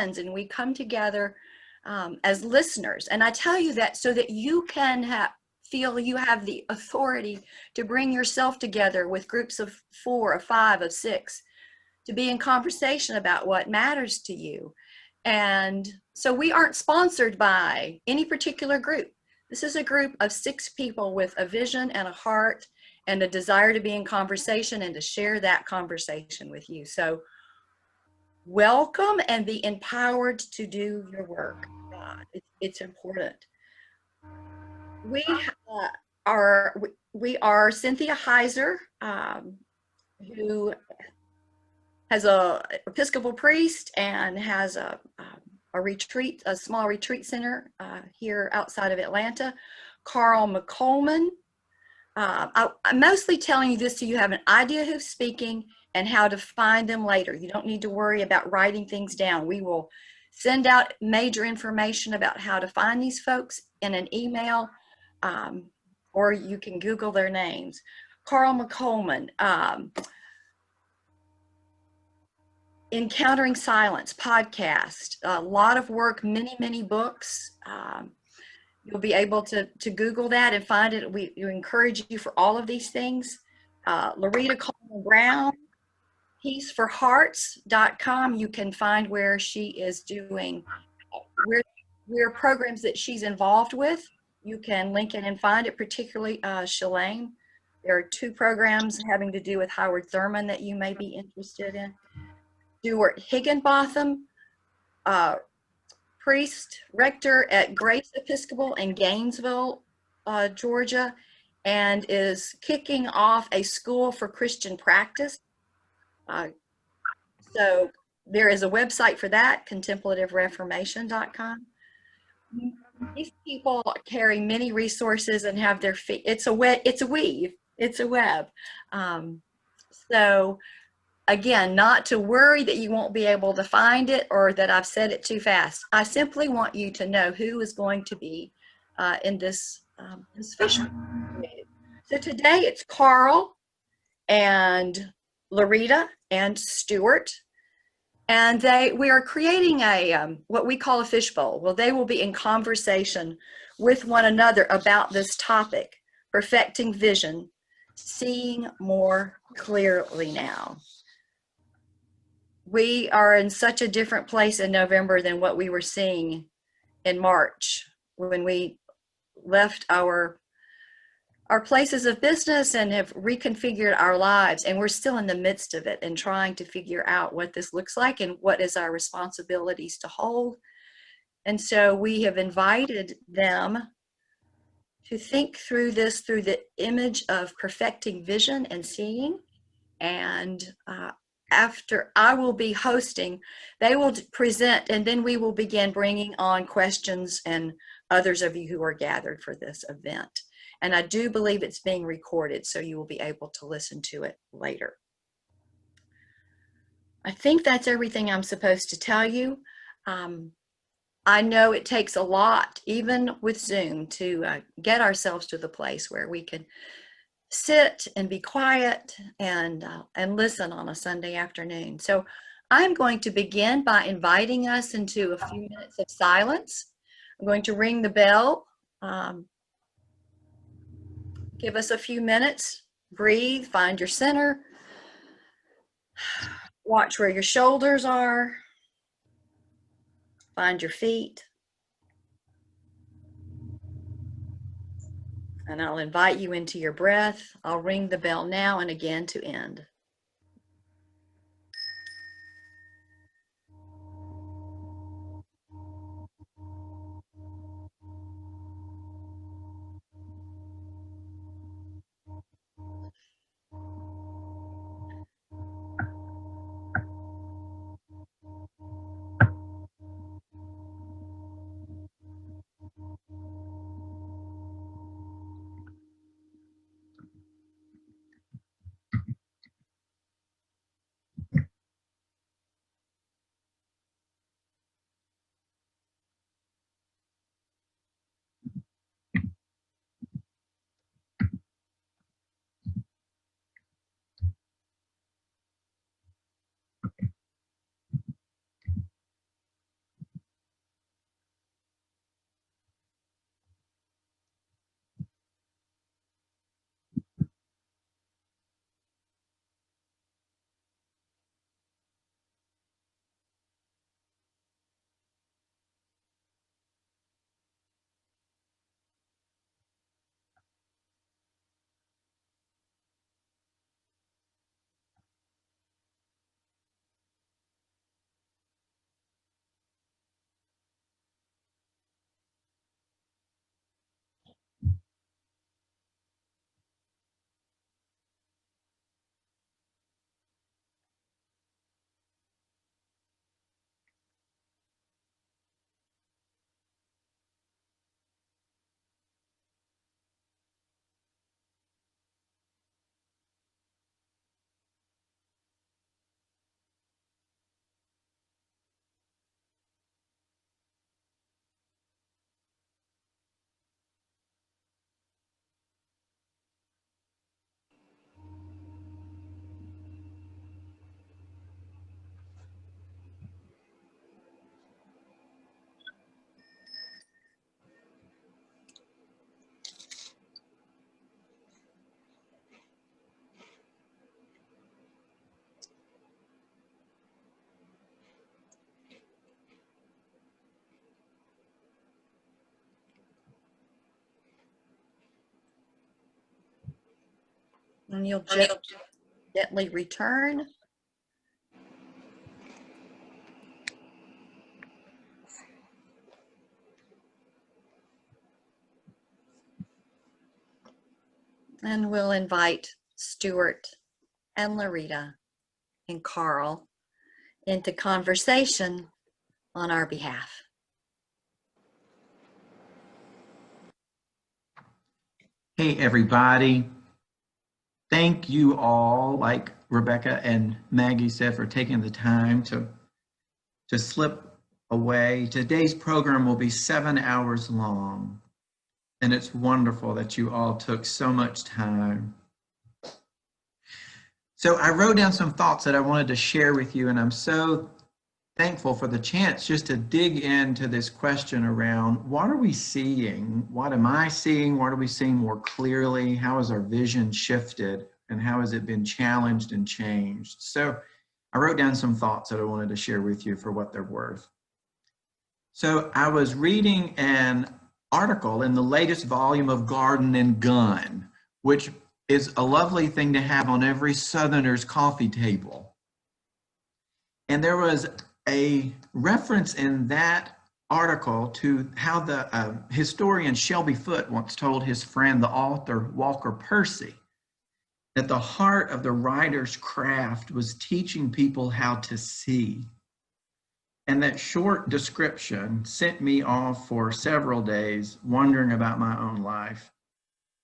friends, and we come together as listeners. And I tell you that so that you can feel you have the authority to bring yourself together with groups of 4 or 5 or 6 to be in conversation about what matters to you. And so we aren't sponsored by any particular group. This is a group of 6 people with a vision and a heart and a desire to be in conversation and to share that conversation with you. So welcome and be empowered to do your work. It's important. We are Cynthia Heiser, who has a Episcopal priest and has a small retreat center here outside of Atlanta. Carl McColman. I'm mostly telling you this so you have an idea who's speaking and how to find them later. You don't need to worry about writing things down. We will send out major information about how to find these folks in an email, or you can Google their names. Carl McColman, Encountering Silence podcast, a lot of work, many books. You'll be able to Google that and find it. We encourage you for all of these things. Lerita Coleman Brown, peaceforhearts.com. You can find where she is doing, where programs that she's involved with. You can link it and find it, particularly Shalane. There are 2 programs having to do with Howard Thurman that you may be interested in. Stuart Higginbotham, priest, rector at Grace Episcopal in Gainesville, Georgia, and is kicking off a school for Christian practice. So there is a website for that, contemplativereformation.com. These people carry many resources and have their feet. It's a web. So again, not to worry that you won't be able to find it or that I've said it too fast. I simply want you to know who is going to be in this fishbowl. So today it's Carl and Lerita and Stuart, and we are creating a what we call a fishbowl. Well, they will be in conversation with one another about this topic, perfecting vision, seeing more clearly now. We are in such a different place in November than what we were seeing in March when we left our places of business and have reconfigured our lives, and we're still in the midst of it and trying to figure out what this looks like and what is our responsibilities to hold. And so we have invited them to think through this through the image of perfecting vision and seeing. And after I will be hosting, they will present, and then we will begin bringing on questions and others of you who are gathered for this event. And I do believe it's being recorded, so you will be able to listen to it later. I think that's everything I'm supposed to tell you. I know it takes a lot, even with Zoom, to get ourselves to the place where we can sit and be quiet and listen on a Sunday afternoon. So I'm going to begin by inviting us into a few minutes of silence. I'm going to ring the bell. Give us a few minutes, breathe, find your center, watch where your shoulders are, find your feet. And I'll invite you into your breath. I'll ring the bell now and again to end. And you'll gently return. And we'll invite Stuart and Lerita and Carl into conversation on our behalf. Hey, everybody. Thank you all, like Rebecca and Maggie said, for taking the time to slip away. Today's program will be 7 hours long, and it's wonderful that you all took so much time. So I wrote down some thoughts that I wanted to share with you, and I'm so thankful for the chance just to dig into this question around what are we seeing? What am I seeing? What are we seeing more clearly? How has our vision shifted? And how has it been challenged and changed? So I wrote down some thoughts that I wanted to share with you for what they're worth. So I was reading an article in the latest volume of Garden and Gun, which is a lovely thing to have on every Southerner's coffee table. And there was a reference in that article to how the historian Shelby Foote once told his friend, the author Walker Percy, that the heart of the writer's craft was teaching people how to see. And that short description sent me off for several days wondering about my own life.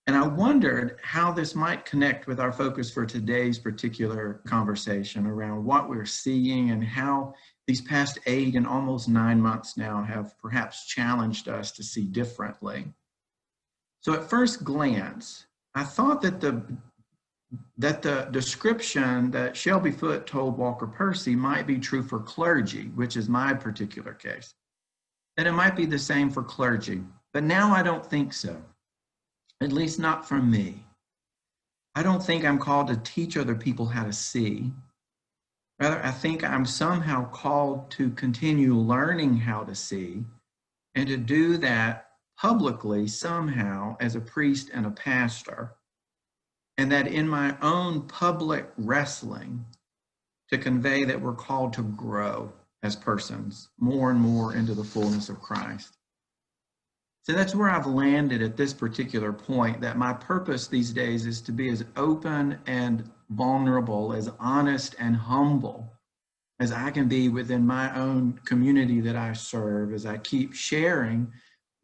And I wondered how this might connect with our focus for today's particular conversation around what we're seeing and how these past 8 and almost 9 months now have perhaps challenged us to see differently. So at first glance, I thought that the description that Shelby Foote told Walker Percy might be true for clergy, which is my particular case, that it might be the same for clergy. But now I don't think so, at least not for me. I don't think I'm called to teach other people how to see. Rather, I think I'm somehow called to continue learning how to see and to do that publicly somehow as a priest and a pastor. And that in my own public wrestling, to convey that we're called to grow as persons more and more into the fullness of Christ. So that's where I've landed at this particular point, that my purpose these days is to be as open and vulnerable, as honest and humble as I can be within my own community that I serve, as I keep sharing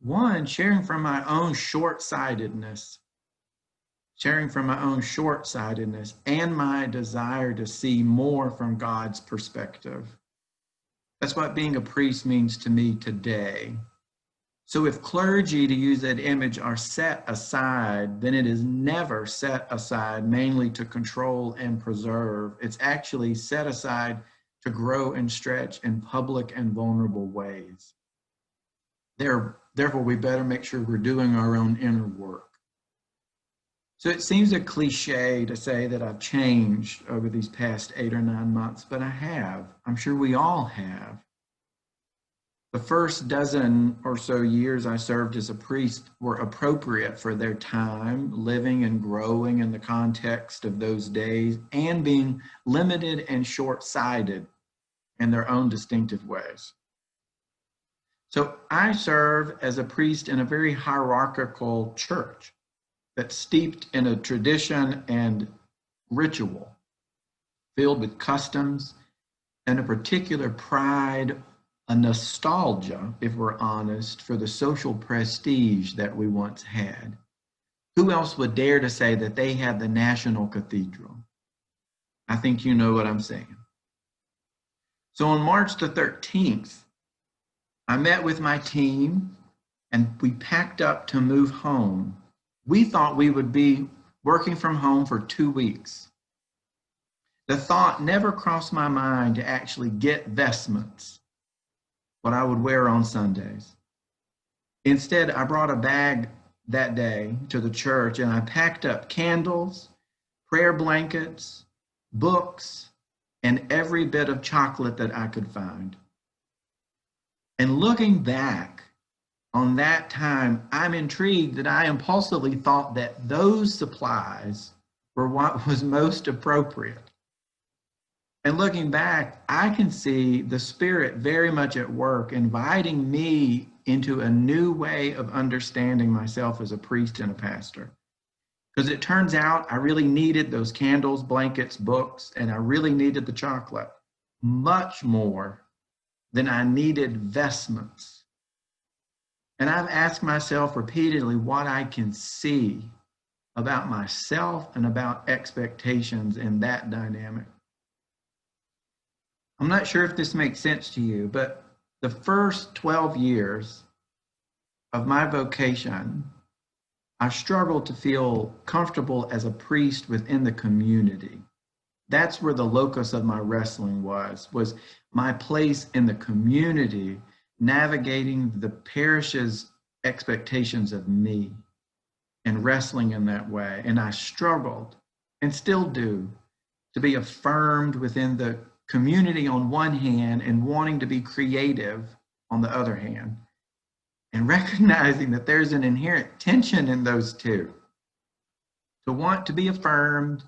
from my own short-sightedness, and my desire to see more from God's perspective. That's what being a priest means to me today. So if clergy, to use that image, are set aside, then it is never set aside mainly to control and preserve. It's actually set aside to grow and stretch in public and vulnerable ways. Therefore, we better make sure we're doing our own inner work. So it seems a cliche to say that I've changed over these past 8 or 9 months, but I have. I'm sure we all have. The first dozen or so years I served as a priest were appropriate for their time, living and growing in the context of those days, and being limited and short-sighted in their own distinctive ways. So I serve as a priest in a very hierarchical church that's steeped in a tradition and ritual, filled with customs and a particular pride, a nostalgia, if we're honest, for the social prestige that we once had. Who else would dare to say that they had the national cathedral? I think you know what I'm saying. So on March the 13th, I met with my team and we packed up to move home. We thought we would be working from home for 2 weeks. The thought never crossed my mind to actually get vestments, what I would wear on Sundays. Instead, I brought a bag that day to the church and I packed up candles, prayer blankets, books, and every bit of chocolate that I could find. And looking back on that time, I'm intrigued that I impulsively thought that those supplies were what was most appropriate. And looking back, I can see the Spirit very much at work, inviting me into a new way of understanding myself as a priest and a pastor. Because it turns out I really needed those candles, blankets, books, and I really needed the chocolate much more than I needed vestments. And I've asked myself repeatedly what I can see about myself and about expectations in that dynamic. I'm not sure if this makes sense to you, but the first 12 years of my vocation, I struggled to feel comfortable as a priest within the community. That's where the locus of my wrestling was my place in the community, navigating the parish's expectations of me and wrestling in that way. And I struggled, and still do, to be affirmed within the community on one hand and wanting to be creative on the other hand, and recognizing that there's an inherent tension in those two. To want to be affirmed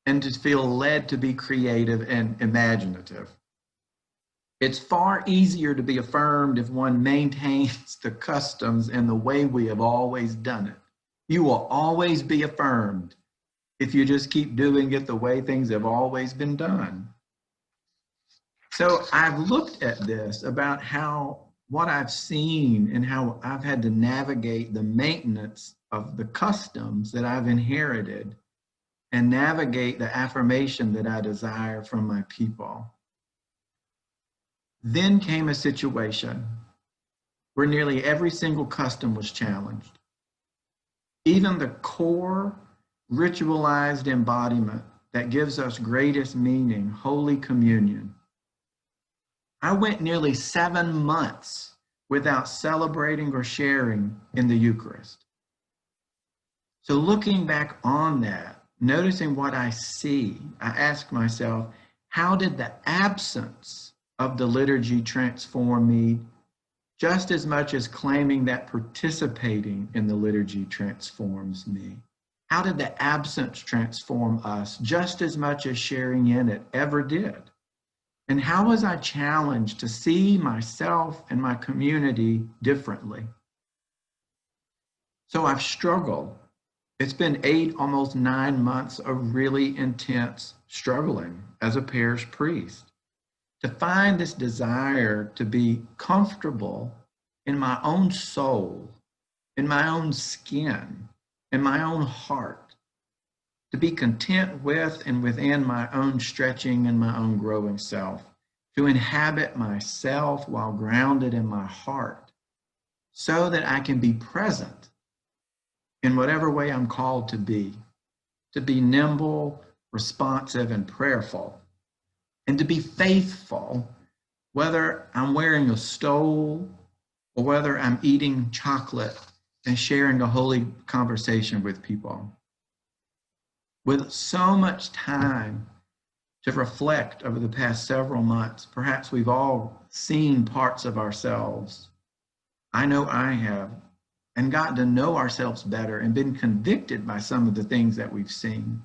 and to feel led to be creative and imaginative. It's far easier to be affirmed if one maintains the customs and the way we have always done it. You will always be affirmed if you just keep doing it the way things have always been done. So I've looked at this about how what I've seen and how I've had to navigate the maintenance of the customs that I've inherited and navigate the affirmation that I desire from my people. Then came a situation where nearly every single custom was challenged. Even the core ritualized embodiment that gives us greatest meaning, Holy Communion. I went nearly 7 months without celebrating or sharing in the Eucharist. So looking back on that, noticing what I see, I ask myself, how did the absence of the liturgy transform me just as much as claiming that participating in the liturgy transforms me? How did the absence transform us just as much as sharing in it ever did? And how was I challenged to see myself and my community differently? So I've struggled. It's been 8, almost 9 months of really intense struggling as a parish priest to find this desire to be comfortable in my own soul, in my own skin, in my own heart, to be content with and within my own stretching and my own growing self, to inhabit myself while grounded in my heart, so that I can be present in whatever way I'm called to be nimble, responsive, and prayerful, and to be faithful, whether I'm wearing a stole or whether I'm eating chocolate and sharing a holy conversation with people. With so much time to reflect over the past several months, perhaps we've all seen parts of ourselves. I know I have, and gotten to know ourselves better and been convicted by some of the things that we've seen.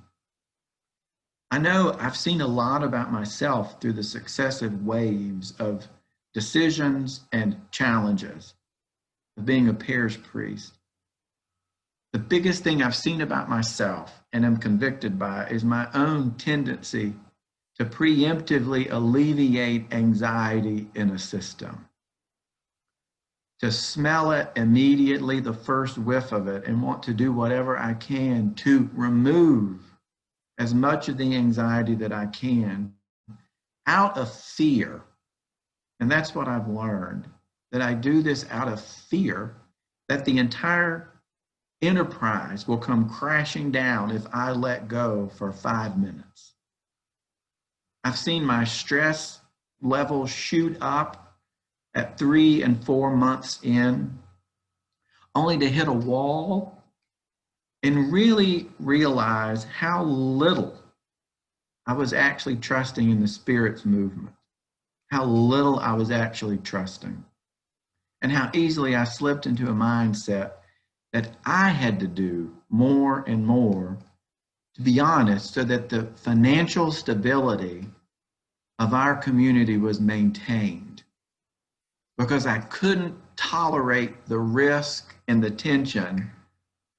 I know I've seen a lot about myself through the successive waves of decisions and challenges of being a parish priest. The biggest thing I've seen about myself and am convicted by is my own tendency to preemptively alleviate anxiety in a system. To smell it immediately, the first whiff of it, and want to do whatever I can to remove as much of the anxiety that I can out of fear. And that's what I've learned, that I do this out of fear that the entire enterprise will come crashing down if I let go for 5 minutes. I've seen my stress levels shoot up at 3 and 4 months in, only to hit a wall and really realize how little I was actually trusting in the Spirit's movement, how little I was actually trusting, and how easily I slipped into a mindset that I had to do more and more to be honest, so that the financial stability of our community was maintained, because I couldn't tolerate the risk and the tension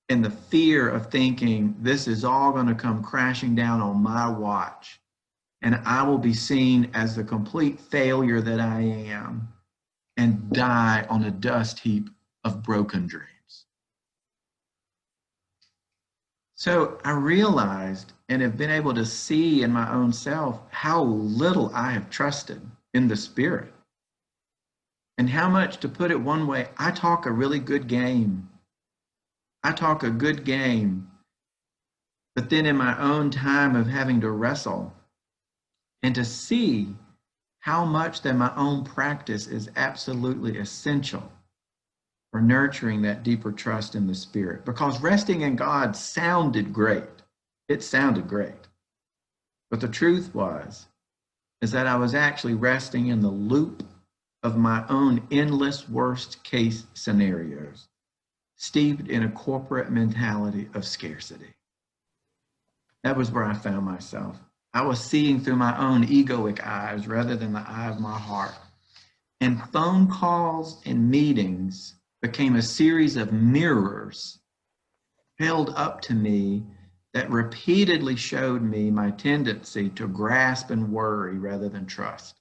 and the fear of thinking this is all going to come crashing down on my watch, and I will be seen as the complete failure that I am and die on a dust heap of broken dreams. So I realized and have been able to see in my own self how little I have trusted in the Spirit, and how much, to put it one way, I talk a really good game. I talk a good game, but then in my own time of having to wrestle and to see how much that my own practice is absolutely essential for nurturing that deeper trust in the Spirit. Because resting in God sounded great. It sounded great. But the truth is that I was actually resting in the loop of my own endless worst case scenarios, steeped in a corporate mentality of scarcity. That was where I found myself. I was seeing through my own egoic eyes rather than the eye of my heart. And phone calls and meetings became a series of mirrors held up to me that repeatedly showed me my tendency to grasp and worry rather than trust.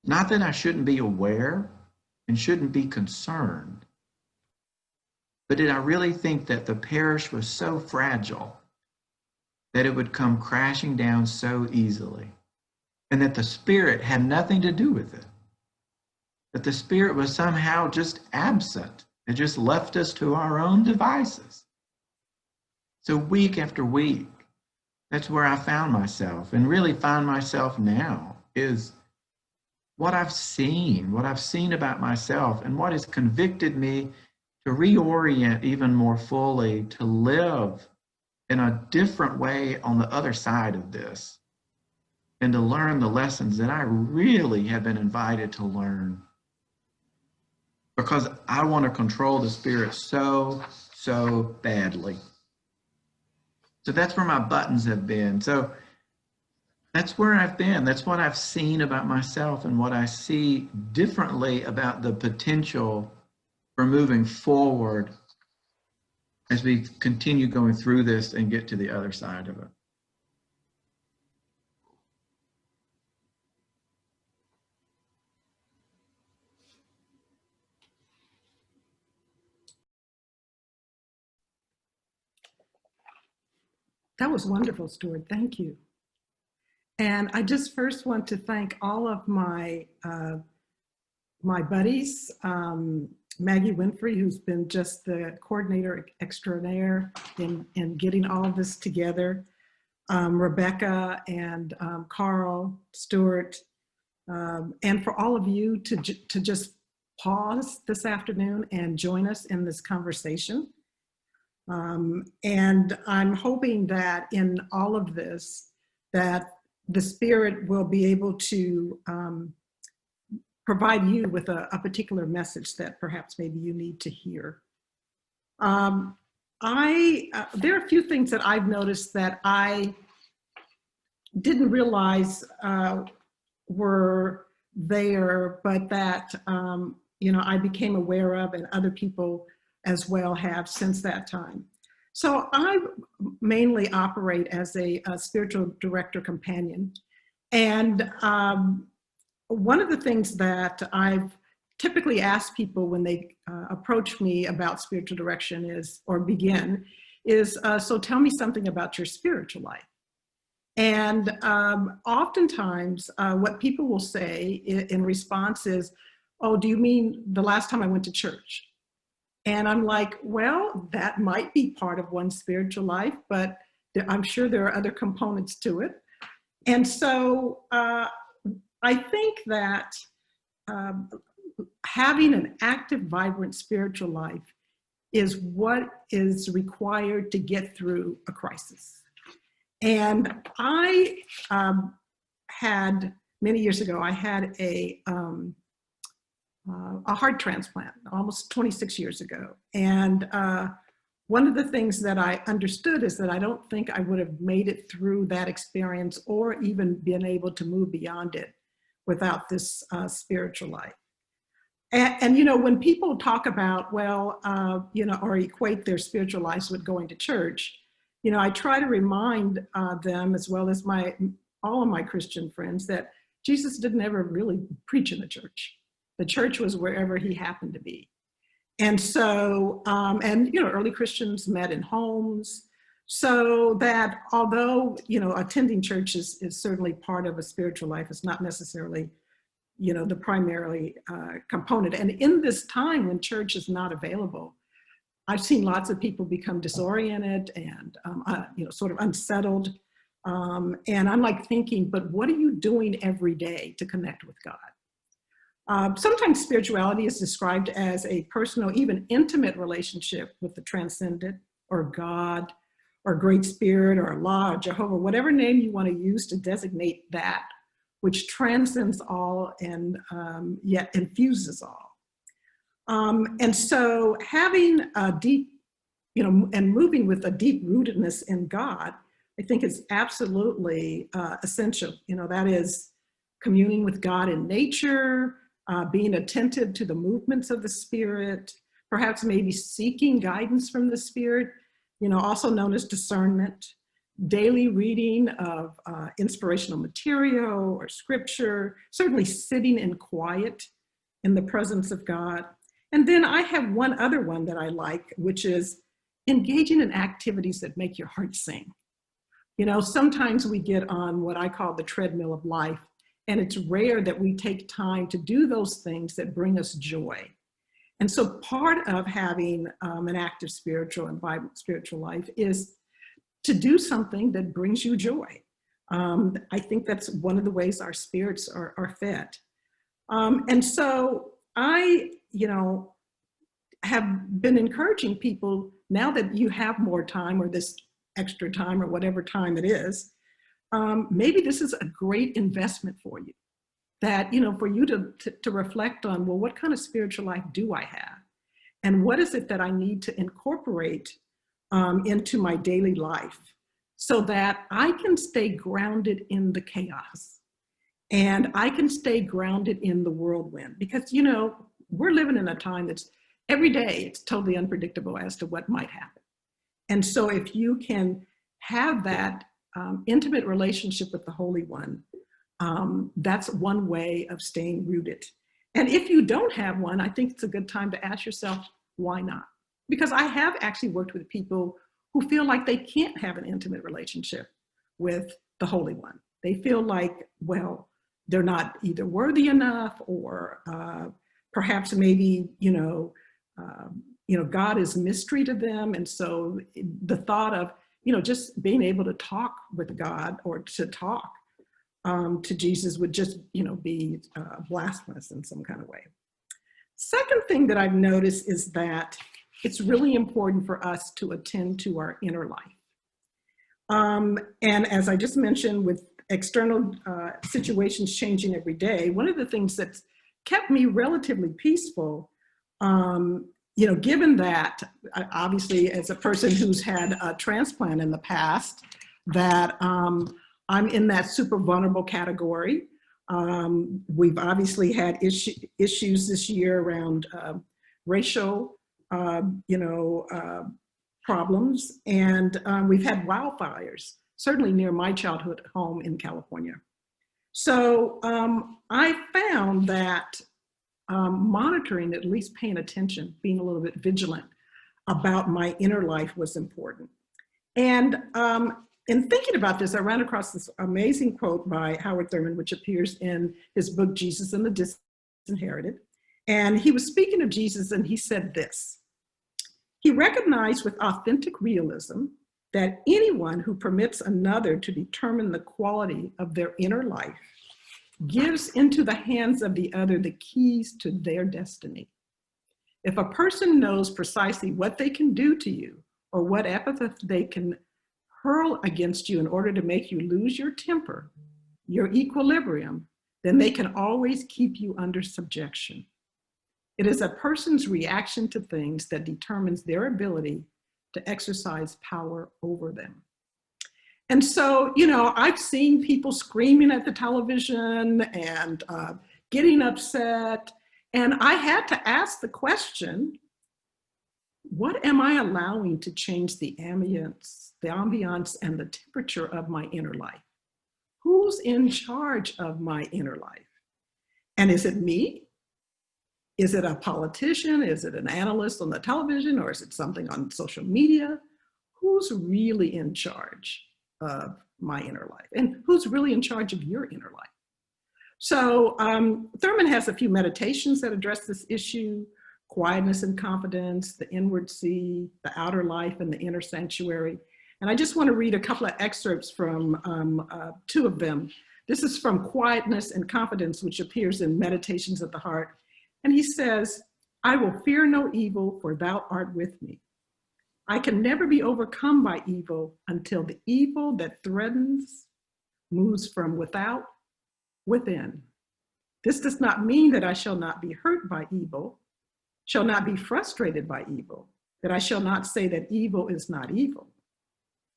Not that I shouldn't be aware and shouldn't be concerned, but did I really think that the parish was so fragile that it would come crashing down so easily, and that the Spirit had nothing to do with it? That the Spirit was somehow just absent. It just left us to our own devices. So week after week, that's where I found myself, and really find myself now, is what I've seen about myself, and what has convicted me to reorient even more fully, to live in a different way on the other side of this, and to learn the lessons that I really have been invited to learn. Because I want to control the Spirit so badly. So that's where my buttons have been. So that's where I've been. That's what I've seen about myself, and what I see differently about the potential for moving forward as we continue going through this and get to the other side of it. That was wonderful, Stuart. Thank you. And I just first want to thank all of my my buddies, Maggie Winfrey, who's been just the coordinator extraordinaire in getting all of this together, Rebecca and Carl, Stuart, and for all of you to just pause this afternoon and join us in this conversation. And I'm hoping that in all of this, that the Spirit will be able to provide you with a particular message that perhaps maybe you need to hear. There are a few things that I've noticed that I didn't realize were there, but that I became aware of, and other people as well have since that time. So I mainly operate as a spiritual director companion. And one of the things that I've typically asked people when they approach me about spiritual direction is, or begin, is, so tell me something about your spiritual life. And oftentimes what people will say in response is, oh, do you mean the last time I went to church? And I'm like, well, that might be part of one's spiritual life, but I'm sure there are other components to it. And so I think that having an active, vibrant spiritual life is what is required to get through a crisis. And I had, many years ago, I had a heart transplant almost 26 years ago. And one of the things that I understood is that I don't think I would have made it through that experience or even been able to move beyond it without this spiritual life. And, you know, when people talk about, well, you know, or equate their spiritual lives with going to church, you know, I try to remind them, as well as all of my Christian friends, that Jesus didn't ever really preach in the church. The church was wherever he happened to be. And so, and, you know, early Christians met in homes, so that although, you know, attending church is certainly part of a spiritual life, it's not necessarily, you know, the primary component. And in this time when church is not available, I've seen lots of people become disoriented and, you know, sort of unsettled. And I'm like thinking, but what are you doing every day to connect with God? Sometimes spirituality is described as a personal, even intimate relationship with the transcendent or God or Great Spirit or Allah or Jehovah, whatever name you want to use to designate that which transcends all and yet infuses all. And so having a deep, you know, and moving with a deep rootedness in God, I think is absolutely essential. You know, that is communing with God in nature, being attentive to the movements of the Spirit, perhaps maybe seeking guidance from the Spirit, you know, also known as discernment, daily reading of inspirational material or scripture, certainly sitting in quiet in the presence of God. And then I have one other one that I like, which is engaging in activities that make your heart sing. You know, sometimes we get on what I call the treadmill of life, and it's rare that we take time to do those things that bring us joy. And so part of having an active spiritual and vibrant spiritual life is to do something that brings you joy. I think that's one of the ways our spirits are fed. And so I, you know, have been encouraging people, now that you have more time or this extra time or whatever time it is, maybe this is a great investment for you. That, you know, for you to reflect on, well, what kind of spiritual life do I have? And what is it that I need to incorporate into my daily life so that I can stay grounded in the chaos and I can stay grounded in the whirlwind? Because, you know, we're living in a time that's every day, it's totally unpredictable as to what might happen. And so if you can have that intimate relationship with the Holy One, that's one way of staying rooted. And if you don't have one, I think it's a good time to ask yourself, why not? Because I have actually worked with people who feel like they can't have an intimate relationship with the Holy One. They feel like, well, they're not either worthy enough or perhaps maybe, you know, God is mystery to them. And so the thought of, you know, just being able to talk with God or to talk to Jesus would just, you know, be blasphemous in some kind of way. Second thing that I've noticed is that it's really important for us to attend to our inner life. And as I just mentioned, with external situations changing every day, one of the things that's kept me relatively peaceful, you know, given that obviously as a person who's had a transplant in the past, that I'm in that super vulnerable category. We've obviously had issues this year around racial, problems, and we've had wildfires, certainly near my childhood home in California. So I found that monitoring, at least paying attention, being a little bit vigilant about my inner life was important. And in thinking about this, I ran across this amazing quote by Howard Thurman, which appears in his book, Jesus and the Disinherited. And he was speaking of Jesus, and he said this: he recognized with authentic realism that anyone who permits another to determine the quality of their inner life gives into the hands of the other the keys to their destiny. If a person knows precisely what they can do to you or what epithet they can hurl against you in order to make you lose your temper, your equilibrium, then they can always keep you under subjection. It is a person's reaction to things that determines their ability to exercise power over them. And so, I've seen people screaming at the television and getting upset. And I had to ask the question, what am I allowing to change the ambience and the temperature of my inner life? Who's in charge of my inner life? And is it me? Is it a politician? Is it an analyst on the television? Or is it something on social media? Who's really in charge of my inner life? And who's really in charge of your inner life? So Thurman has a few meditations that address this issue: quietness and confidence, the inward sea, the outer life, and the inner sanctuary. And I just want to read a couple of excerpts from two of them. This is from Quietness and Confidence, which appears in Meditations of the Heart. And he says, "I will fear no evil, for thou art with me. I can never be overcome by evil until the evil that threatens moves from without within. This does not mean that I shall not be hurt by evil, shall not be frustrated by evil, that I shall not say that evil is not evil.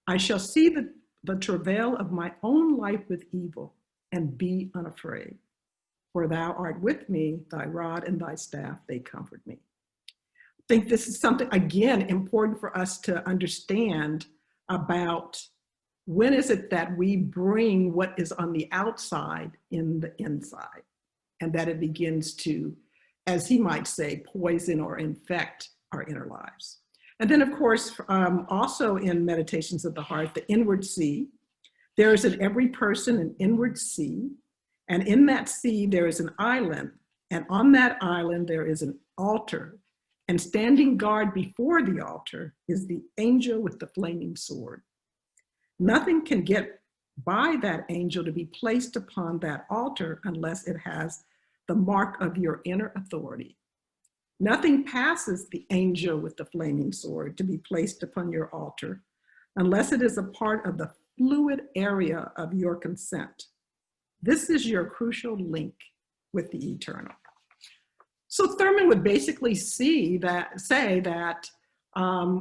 I shall see the travail of my own life with evil and be unafraid. For thou art with me, thy rod and thy staff, they comfort me." I think this is something, again, important for us to understand about when is it that we bring what is on the outside in the inside, and that it begins to, as he might say, poison or infect our inner lives. And then, of course, also in Meditations of the Heart, the inward sea. There is in every person an inward sea, and in that sea there is an island, and on that island there is an altar, and standing guard before the altar is the angel with the flaming sword. Nothing can get by that angel to be placed upon that altar unless it has the mark of your inner authority. Nothing passes the angel with the flaming sword to be placed upon your altar unless it is a part of the fluid area of your consent. This is your crucial link with the eternal. So Thurman would basically say that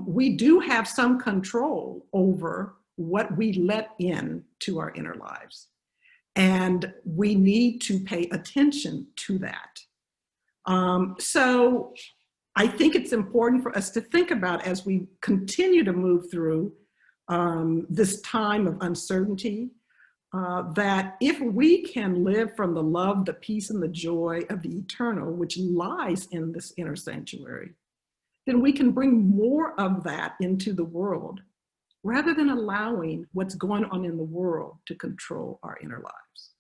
we do have some control over what we let in to our inner lives. And we need to pay attention to that. So I think it's important for us to think about, as we continue to move through this time of uncertainty, that if we can live from the love, the peace, and the joy of the eternal, which lies in this inner sanctuary, then we can bring more of that into the world, rather than allowing what's going on in the world to control our inner lives.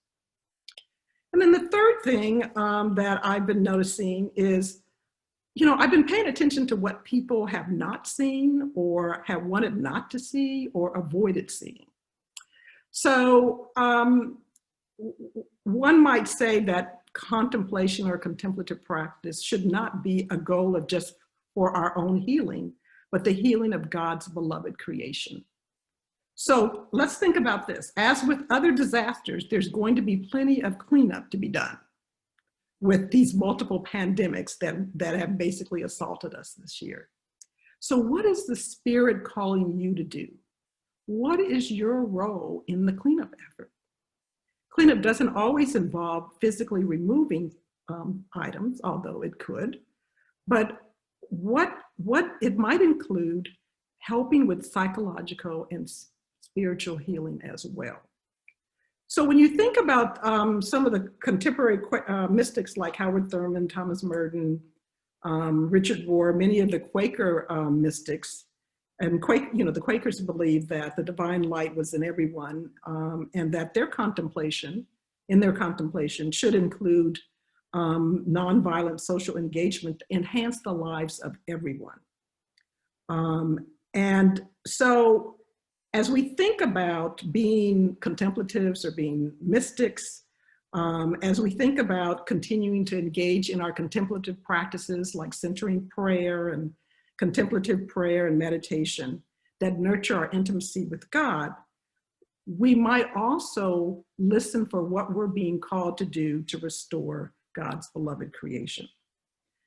And then the third thing that I've been noticing is, I've been paying attention to what people have not seen, or have wanted not to see, or avoided seeing. So one might say that contemplation or contemplative practice should not be a goal of just for our own healing, but the healing of God's beloved creation. So let's think about this. As with other disasters, there's going to be plenty of cleanup to be done with these multiple pandemics that have basically assaulted us this year. So what is the Spirit calling you to do? What is your role in the cleanup effort? Cleanup doesn't always involve physically removing items, although it could, but what it might include helping with psychological and spiritual healing as well. So when you think about some of the contemporary mystics like Howard Thurman, Thomas Merton, Richard Rohr, many of the Quaker mystics, and the Quakers believed that the divine light was in everyone, and that their contemplation should include nonviolent social engagement to enhance the lives of everyone. And so as we think about being contemplatives or being mystics, as we think about continuing to engage in our contemplative practices like centering prayer and contemplative prayer and meditation that nurture our intimacy with God, we might also listen for what we're being called to do to restore God's beloved creation.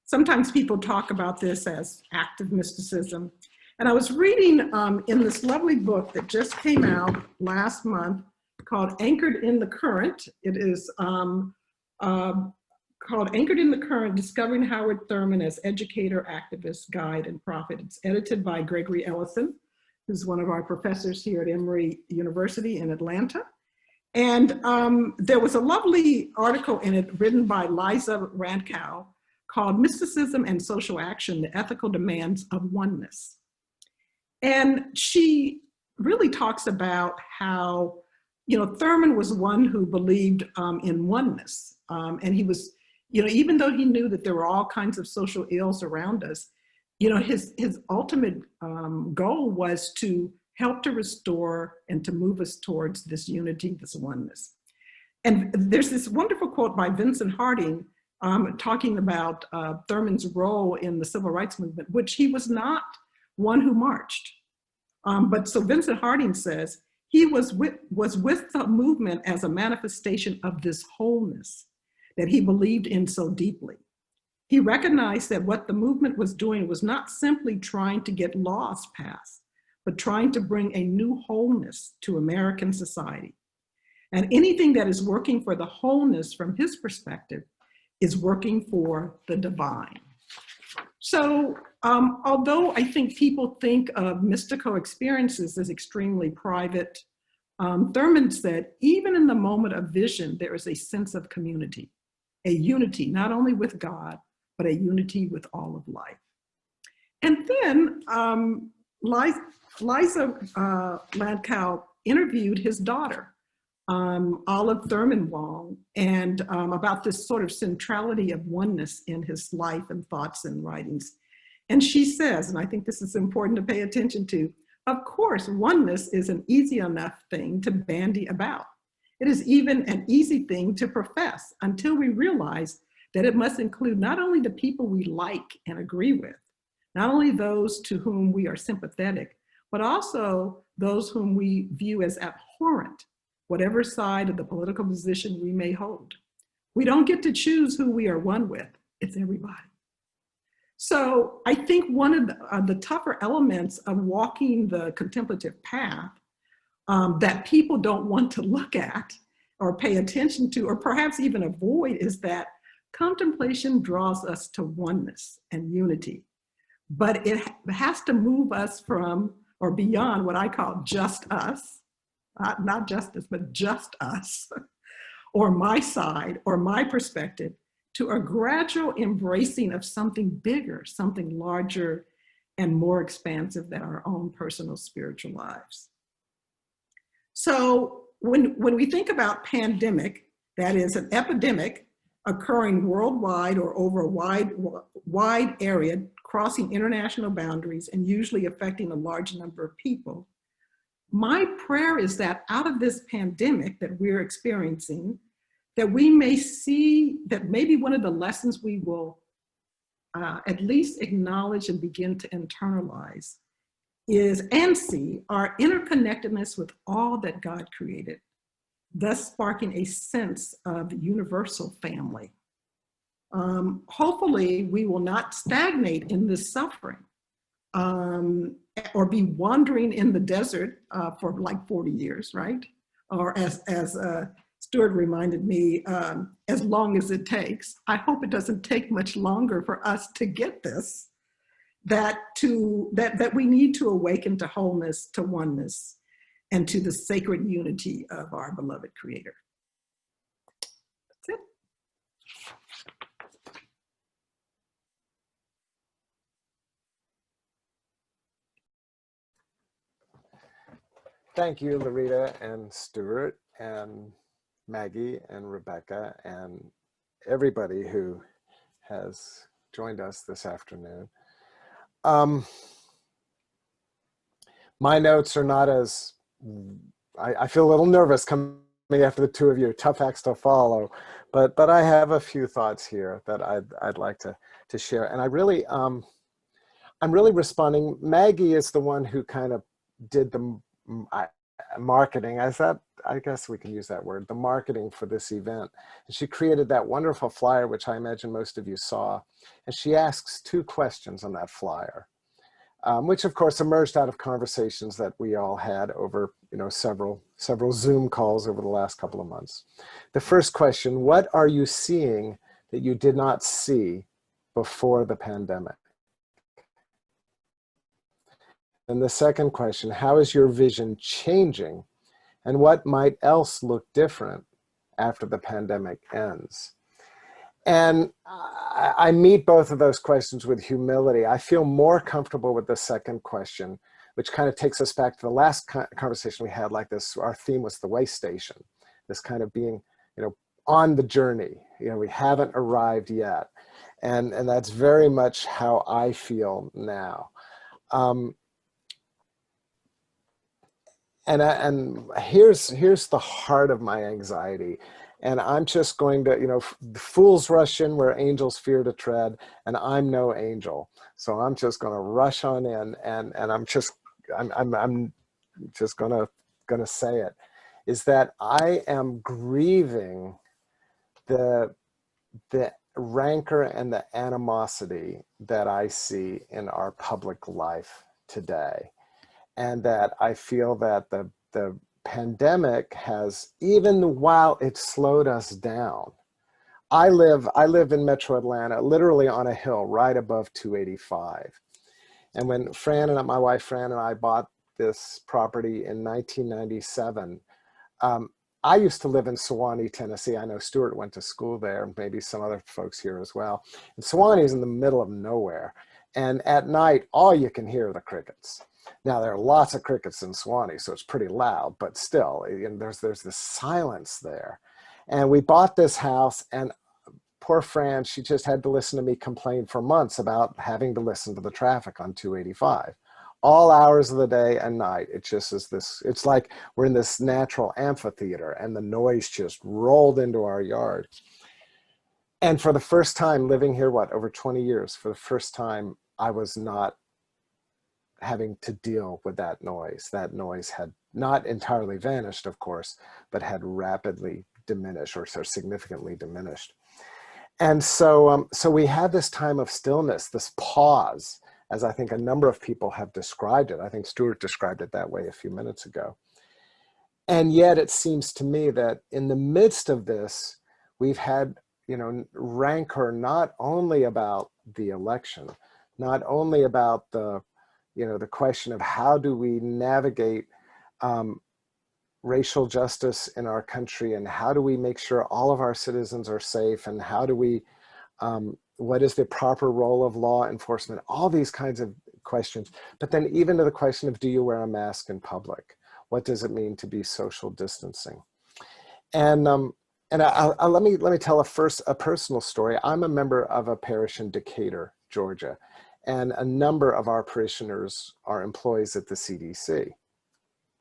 Sometimes people talk about this as active mysticism, And I was reading in this lovely book that just came out last month called Anchored in the Current. It is called Anchored in the Current, Discovering Howard Thurman as Educator, Activist, Guide, and Prophet. It's edited by Gregory Ellison, who's one of our professors here at Emory University in Atlanta. And there was a lovely article in it written by Liza Randkow called Mysticism and Social Action, the Ethical Demands of Oneness. And she really talks about how, you know, Thurman was one who believed in oneness. And he was, you know, even though he knew that there were all kinds of social ills around us, you know, his ultimate goal was to help to restore and to move us towards this unity, this oneness. And there's this wonderful quote by Vincent Harding talking about Thurman's role in the civil rights movement, which he was not one who marched. But so Vincent Harding says, he was with the movement as a manifestation of this wholeness that he believed in so deeply. He recognized that what the movement was doing was not simply trying to get laws passed, but trying to bring a new wholeness to American society. And anything that is working for the wholeness from his perspective is working for the divine. So although I think people think of mystical experiences as extremely private, Thurman said, even in the moment of vision, there is a sense of community, a unity, not only with God, but a unity with all of life. And then Liza Randkow interviewed his daughter, Olive Thurman Wong, and about this sort of centrality of oneness in his life and thoughts and writings. And she says, and I think this is important to pay attention to, of course, oneness is an easy enough thing to bandy about. It is even an easy thing to profess until we realize that it must include not only the people we like and agree with, not only those to whom we are sympathetic, but also those whom we view as abhorrent, whatever side of the political position we may hold. We don't get to choose who we are one with, it's everybody. So I think one of the tougher elements of walking the contemplative path that people don't want to look at or pay attention to, or perhaps even avoid, is that contemplation draws us to oneness and unity, but it has to move us from or beyond what I call just us, not justice, but just us, or my side, or my perspective, to a gradual embracing of something bigger, something larger and more expansive than our own personal spiritual lives. So when we think about pandemic, that is an epidemic occurring worldwide or over a wide area, crossing international boundaries and usually affecting a large number of people, my prayer is that out of this pandemic that we're experiencing, that we may see that maybe one of the lessons we will at least acknowledge and begin to internalize is, and see, our interconnectedness with all that God created, thus sparking a sense of universal family. Hopefully we will not stagnate in this suffering or be wandering in the desert for like 40 years, right? Or as Stuart reminded me, as long as it takes. I hope it doesn't take much longer for us to get this, that we need to awaken to wholeness, to oneness, and to the sacred unity of our beloved Creator. That's it. Thank you, Lerita and Stuart and Maggie and Rebecca and everybody who has joined us this afternoon. My notes are not as, I feel a little nervous coming after the two of you, tough acts to follow, but I have a few thoughts here that I'd like to share. And I'm really responding. Maggie is the one who kind of did the marketing. I guess we can use that word, the marketing for this event. And she created that wonderful flyer, which I imagine most of you saw. And she asks two questions on that flyer. which of course emerged out of conversations that we all had over, several Zoom calls over the last couple of months. The first question, what are you seeing that you did not see before the pandemic? And the second question, how is your vision changing, and what might else look different after the pandemic ends? And I meet both of those questions with humility. I feel more comfortable with the second question, which kind of takes us back to the last conversation we had like this. Our theme was the way station, this kind of being, on the journey. We haven't arrived yet. And that's very much how I feel now. And here's the heart of my anxiety. And I'm just going to, fools rush in where angels fear to tread, and I'm no angel. So I'm just going to rush on in, and I'm just gonna say it, is that I am grieving the rancor and the animosity that I see in our public life today. And that I feel that the pandemic has, even while it slowed us down. I live in Metro Atlanta, literally on a hill right above 285. And when my wife Fran and I bought this property in 1997, I used to live in Sewanee, Tennessee. I know Stuart went to school there, maybe some other folks here as well. And Sewanee is in the middle of nowhere. And at night, all you can hear are the crickets. Now, there are lots of crickets in Sewanee, so it's pretty loud, but still, there's this silence there. And we bought this house, and poor Fran, she just had to listen to me complain for months about having to listen to the traffic on 285. All hours of the day and night, it just is this, it's like we're in this natural amphitheater, and the noise just rolled into our yard. And for the first time living here, over 20 years, for the first time, I was not having to deal with that noise. That noise had not entirely vanished, of course, but had rapidly diminished, or so significantly diminished. And so we had this time of stillness, this pause, as I think a number of people have described it. I think Stuart described it that way a few minutes ago. And yet it seems to me that in the midst of this, we've had, rancor not only about the election, not only about the question of how do we navigate racial justice in our country, and how do we make sure all of our citizens are safe, and how do we, what is the proper role of law enforcement, all these kinds of questions. But then even to the question of, do you wear a mask in public? What does it mean to be social distancing? And let me tell a personal story. I'm a member of a parish in Decatur, Georgia. And a number of our parishioners are employees at the CDC.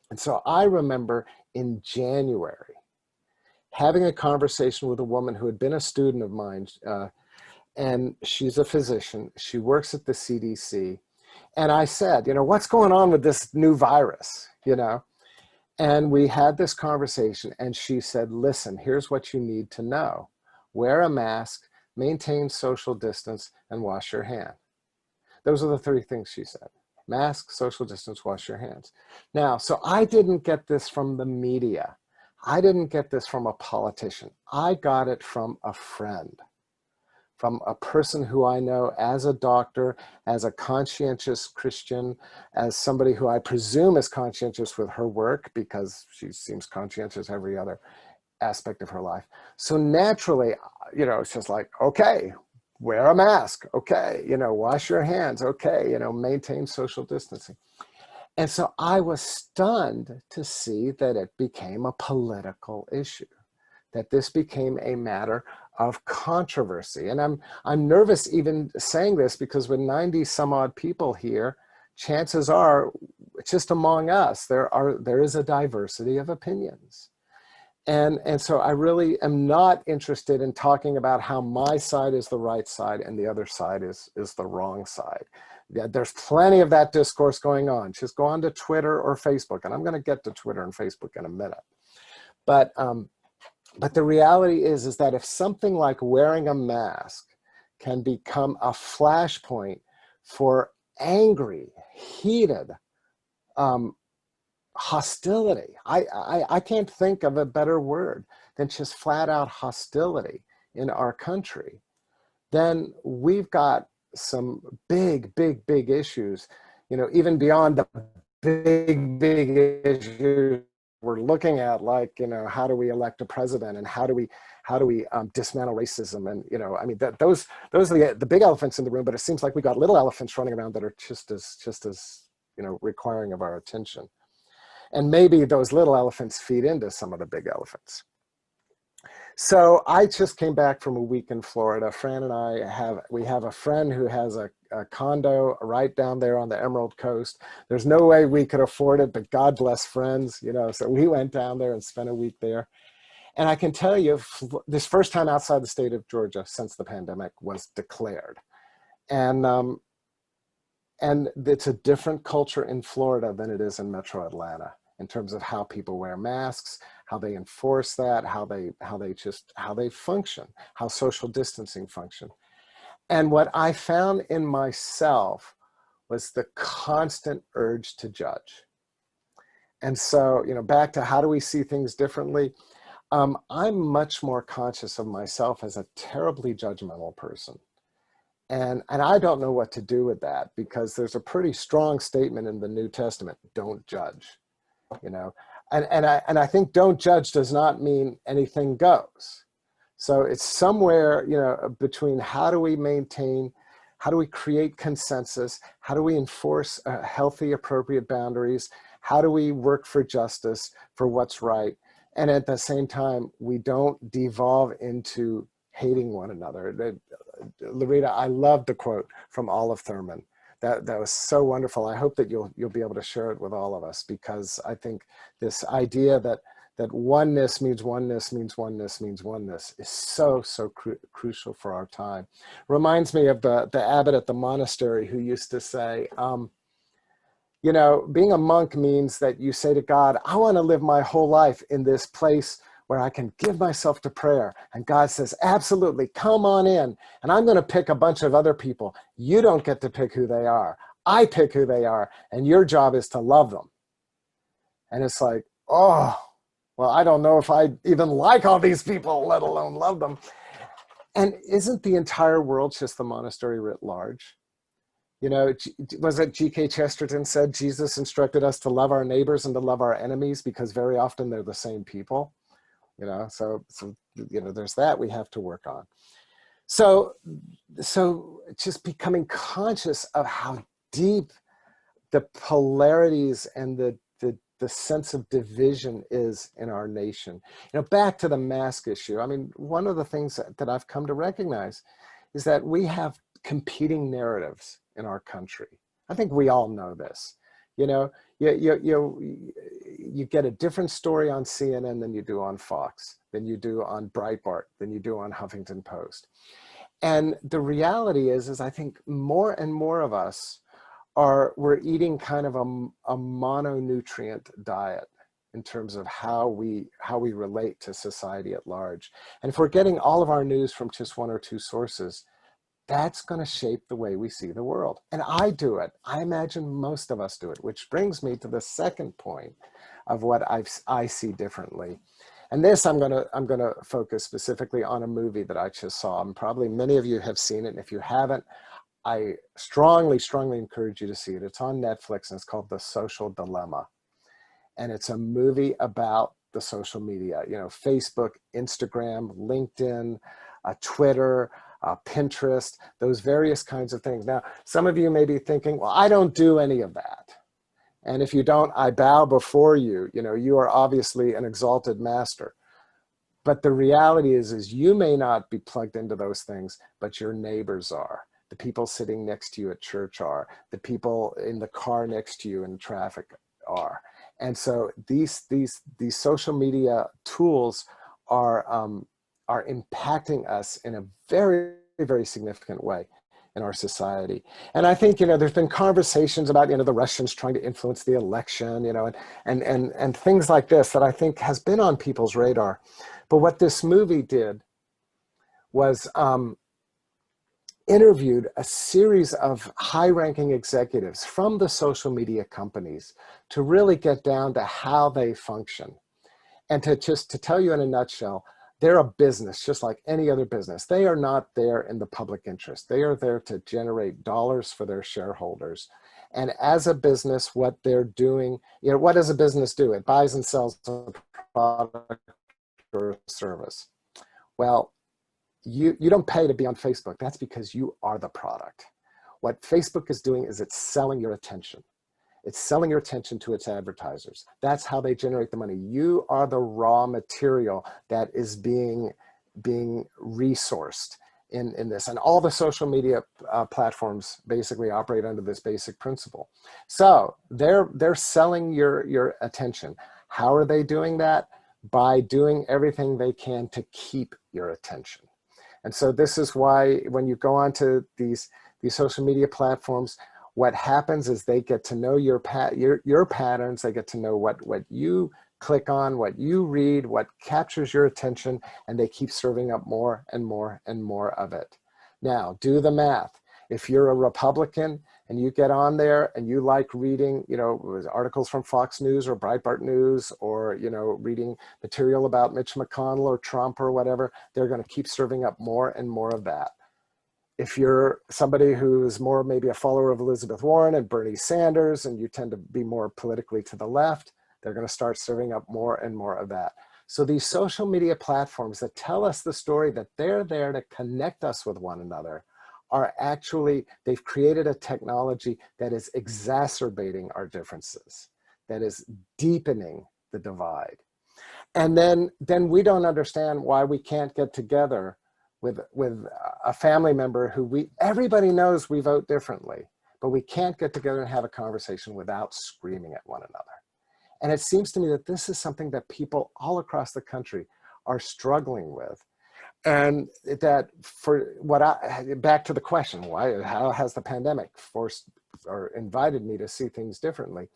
And so I remember in January having a conversation with a woman who had been a student of mine, and she's a physician. She works at the CDC. And I said, what's going on with this new virus, And we had this conversation, and she said, listen, here's what you need to know. Wear a mask, maintain social distance, and wash your hands. Those are the three things she said. Mask, social distance, wash your hands. Now, so I didn't get this from the media. I didn't get this from a politician. I got it from a friend, from a person who I know as a doctor, as a conscientious Christian, as somebody who I presume is conscientious with her work, because she seems conscientious every other aspect of her life. So naturally, it's just like, okay, wear a mask, okay, wash your hands, okay, maintain social distancing. And so I was stunned to see that it became a political issue, that this became a matter of controversy. And I'm nervous even saying this, because with 90 some odd people here, chances are, just among us, there is a diversity of opinions. And so I really am not interested in talking about how my side is the right side and the other side is the wrong side. Yeah, there's plenty of that discourse going on. Just go on to Twitter or Facebook, and I'm going to get to Twitter and Facebook in a minute. But the reality is that if something like wearing a mask can become a flashpoint for angry, heated hostility. I can't think of a better word than just flat out hostility in our country, then we've got some big, big, big issues, you know, even beyond the big, big issues we're looking at, like, you know, how do we elect a president, and how do we dismantle racism? And, you know, I mean, those are the big elephants in the room, but it seems like we got little elephants running around that are just as, you know, requiring of our attention. And maybe those little elephants feed into some of the big elephants. So I just came back from a week in Florida. Fran and I have a friend who has a condo right down there on the Emerald Coast. There's no way we could afford it, but God bless friends, you know, so we went down there and spent a week there. And I can tell you, this first time outside the state of Georgia since the pandemic was declared. And it's a different culture in Florida than it is in Metro Atlanta, in terms of how people wear masks, how they enforce that, how they function, how social distancing function. And what I found in myself was the constant urge to judge. And so, you know, back to how do we see things differently? I'm much more conscious of myself as a terribly judgmental person. And I don't know what to do with that, because there's a pretty strong statement in the New Testament, don't judge. You know, and I think don't judge does not mean anything goes. So it's somewhere, you know, between how do we create consensus, how do we enforce healthy, appropriate boundaries, how do we work for justice, for what's right, and at the same time we don't devolve into hating one another. Lerita, I love the quote from Olive Thurman. That was so wonderful. I hope that you'll be able to share it with all of us, because I think this idea that oneness means oneness means oneness means oneness is so crucial for our time. Reminds me of the abbot at the monastery who used to say, you know, being a monk means that you say to God, I want to live my whole life in this place where I can give myself to prayer. And God says, absolutely, come on in. And I'm going to pick a bunch of other people. You don't get to pick who they are. I pick who they are. And your job is to love them. And it's like, oh, well, I don't know if I even like all these people, let alone love them. And isn't the entire world just the monastery writ large? You know, was it G.K. Chesterton said, Jesus instructed us to love our neighbors and to love our enemies, because very often they're the same people. You know, so you know, there's that we have to work on. So just becoming conscious of how deep the polarities and the sense of division is in our nation. You know, back to the mask issue. I mean, one of the things that I've come to recognize is that we have competing narratives in our country. I think we all know this. You know, you get a different story on CNN than you do on Fox, than you do on Breitbart, than you do on Huffington Post. And the reality is I think more and more of us we're eating kind of a mononutrient diet in terms of how we relate to society at large. And if we're getting all of our news from just one or two sources, that's going to shape the way we see the world. And I do it. I imagine most of us do it, which brings me to the second point of what I see differently. And this, I'm going to focus specifically on a movie that I just saw. And probably many of you have seen it. And if you haven't, I strongly encourage you to see it. It's on Netflix and it's called The Social Dilemma. And it's a movie about the social media, you know, Facebook, Instagram, LinkedIn, Twitter, Pinterest, those various kinds of things. Now, some of you may be thinking, well, I don't do any of that. And if you don't, I bow before you. You know, you are obviously an exalted master. But the reality is you may not be plugged into those things, but your neighbors are. The people sitting next to you at church are. The people in the car next to you in traffic are. And so these social media tools are impacting us in a very, very significant way in our society. And I think, you know, there's been conversations about, you know, the Russians trying to influence the election, you know, and things like this that I think has been on people's radar. But what this movie did was interviewed a series of high-ranking executives from the social media companies to really get down to how they function. And to tell you in a nutshell, they're a business just like any other business. They are not there in the public interest. They are there to generate dollars for their shareholders. And as a business, what they're doing, what does a business do? It buys and sells a product or a service. Well, you don't pay to be on Facebook. That's because you are the product. What Facebook is doing is it's selling your attention. It's selling your attention to its advertisers. That's how they generate the money. You are the raw material that is being resourced in this. And all the social media platforms basically operate under this basic principle. So they're selling your attention. How are they doing that? By doing everything they can to keep your attention. And so this is why when you go onto these social media platforms, what happens is they get to know your patterns. They get to know what you click on, what you read, what captures your attention, and they keep serving up more and more and more of it. Now, do the math. If you're a Republican and you get on there and you like reading, articles from Fox News or Breitbart News, or, reading material about Mitch McConnell or Trump or whatever, they're going to keep serving up more and more of that. If you're somebody who's more maybe a follower of Elizabeth Warren and Bernie Sanders, and you tend to be more politically to the left, they're going to start serving up more and more of that. So these social media platforms that tell us the story that they're there to connect us with one another are actually, they've created a technology that is exacerbating our differences, that is deepening the divide. And then we don't understand why we can't get together with a family member who everybody knows we vote differently, but we can't get together and have a conversation without screaming at one another. And it seems to me that this is something that people all across the country are struggling with. And that back to the question, how has the pandemic forced or invited me to see things differently,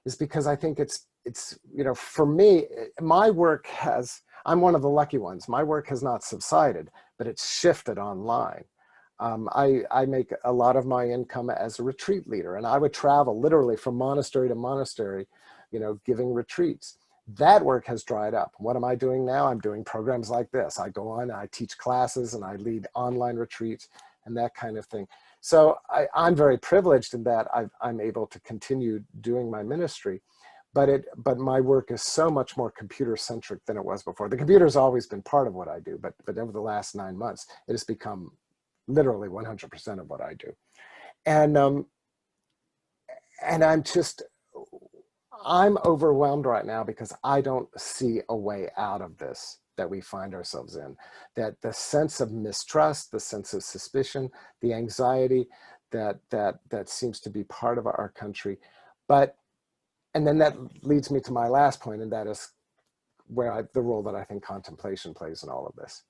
is because I think it's for me, my work I'm one of the lucky ones. My work has not subsided, but it's shifted online. I make a lot of my income as a retreat leader, and I would travel literally from monastery to monastery, giving retreats. That work has dried up. What am I doing now? I'm doing programs like this. I go on, I teach classes, and I lead online retreats and that kind of thing. So I'm very privileged in that I'm able to continue doing my ministry, but my work is so much more computer-centric than it was before. The computer's always been part of what I do, but over the last 9 months, it has become literally 100% of what I do. And I'm overwhelmed right now because I don't see a way out of this that we find ourselves in. That the sense of mistrust, the sense of suspicion, the anxiety that seems to be part of our country. And then that leads me to my last point, and that is the role that I think contemplation plays in all of this.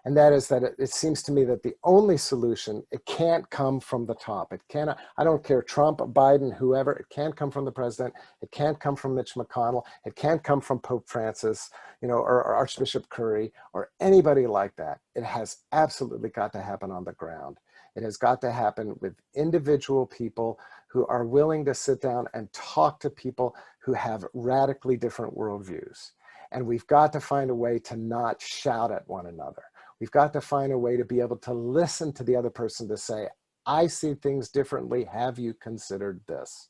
And that is that it seems to me that the only solution, it can't come from the top. It cannot, I don't care, Trump, Biden, whoever, it can't come from the president. It can't come from Mitch McConnell. It can't come from Pope Francis, or Archbishop Curry, or anybody like that. It has absolutely got to happen on the ground. It has got to happen with individual people who are willing to sit down and talk to people who have radically different worldviews. And we've got to find a way to not shout at one another. We've got to find a way to be able to listen to the other person to say, I see things differently. Have you considered this?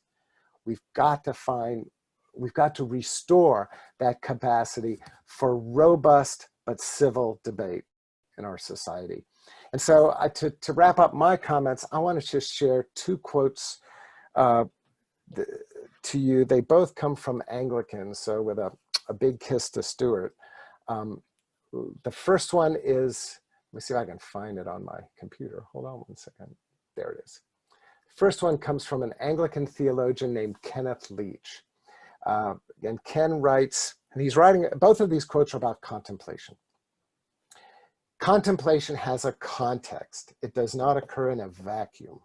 We've got to restore that capacity for robust but civil debate in our society. And so to wrap up my comments, I want to just share 2 quotes to you. They both come from Anglicans, so with a big kiss to Stuart. The first one is, let me see if I can find it on my computer. Hold on one second. There it is. First one comes from an Anglican theologian named Kenneth Leach. And Ken writes, and he's writing, both of these quotes are about contemplation. Contemplation has a context. It does not occur in a vacuum.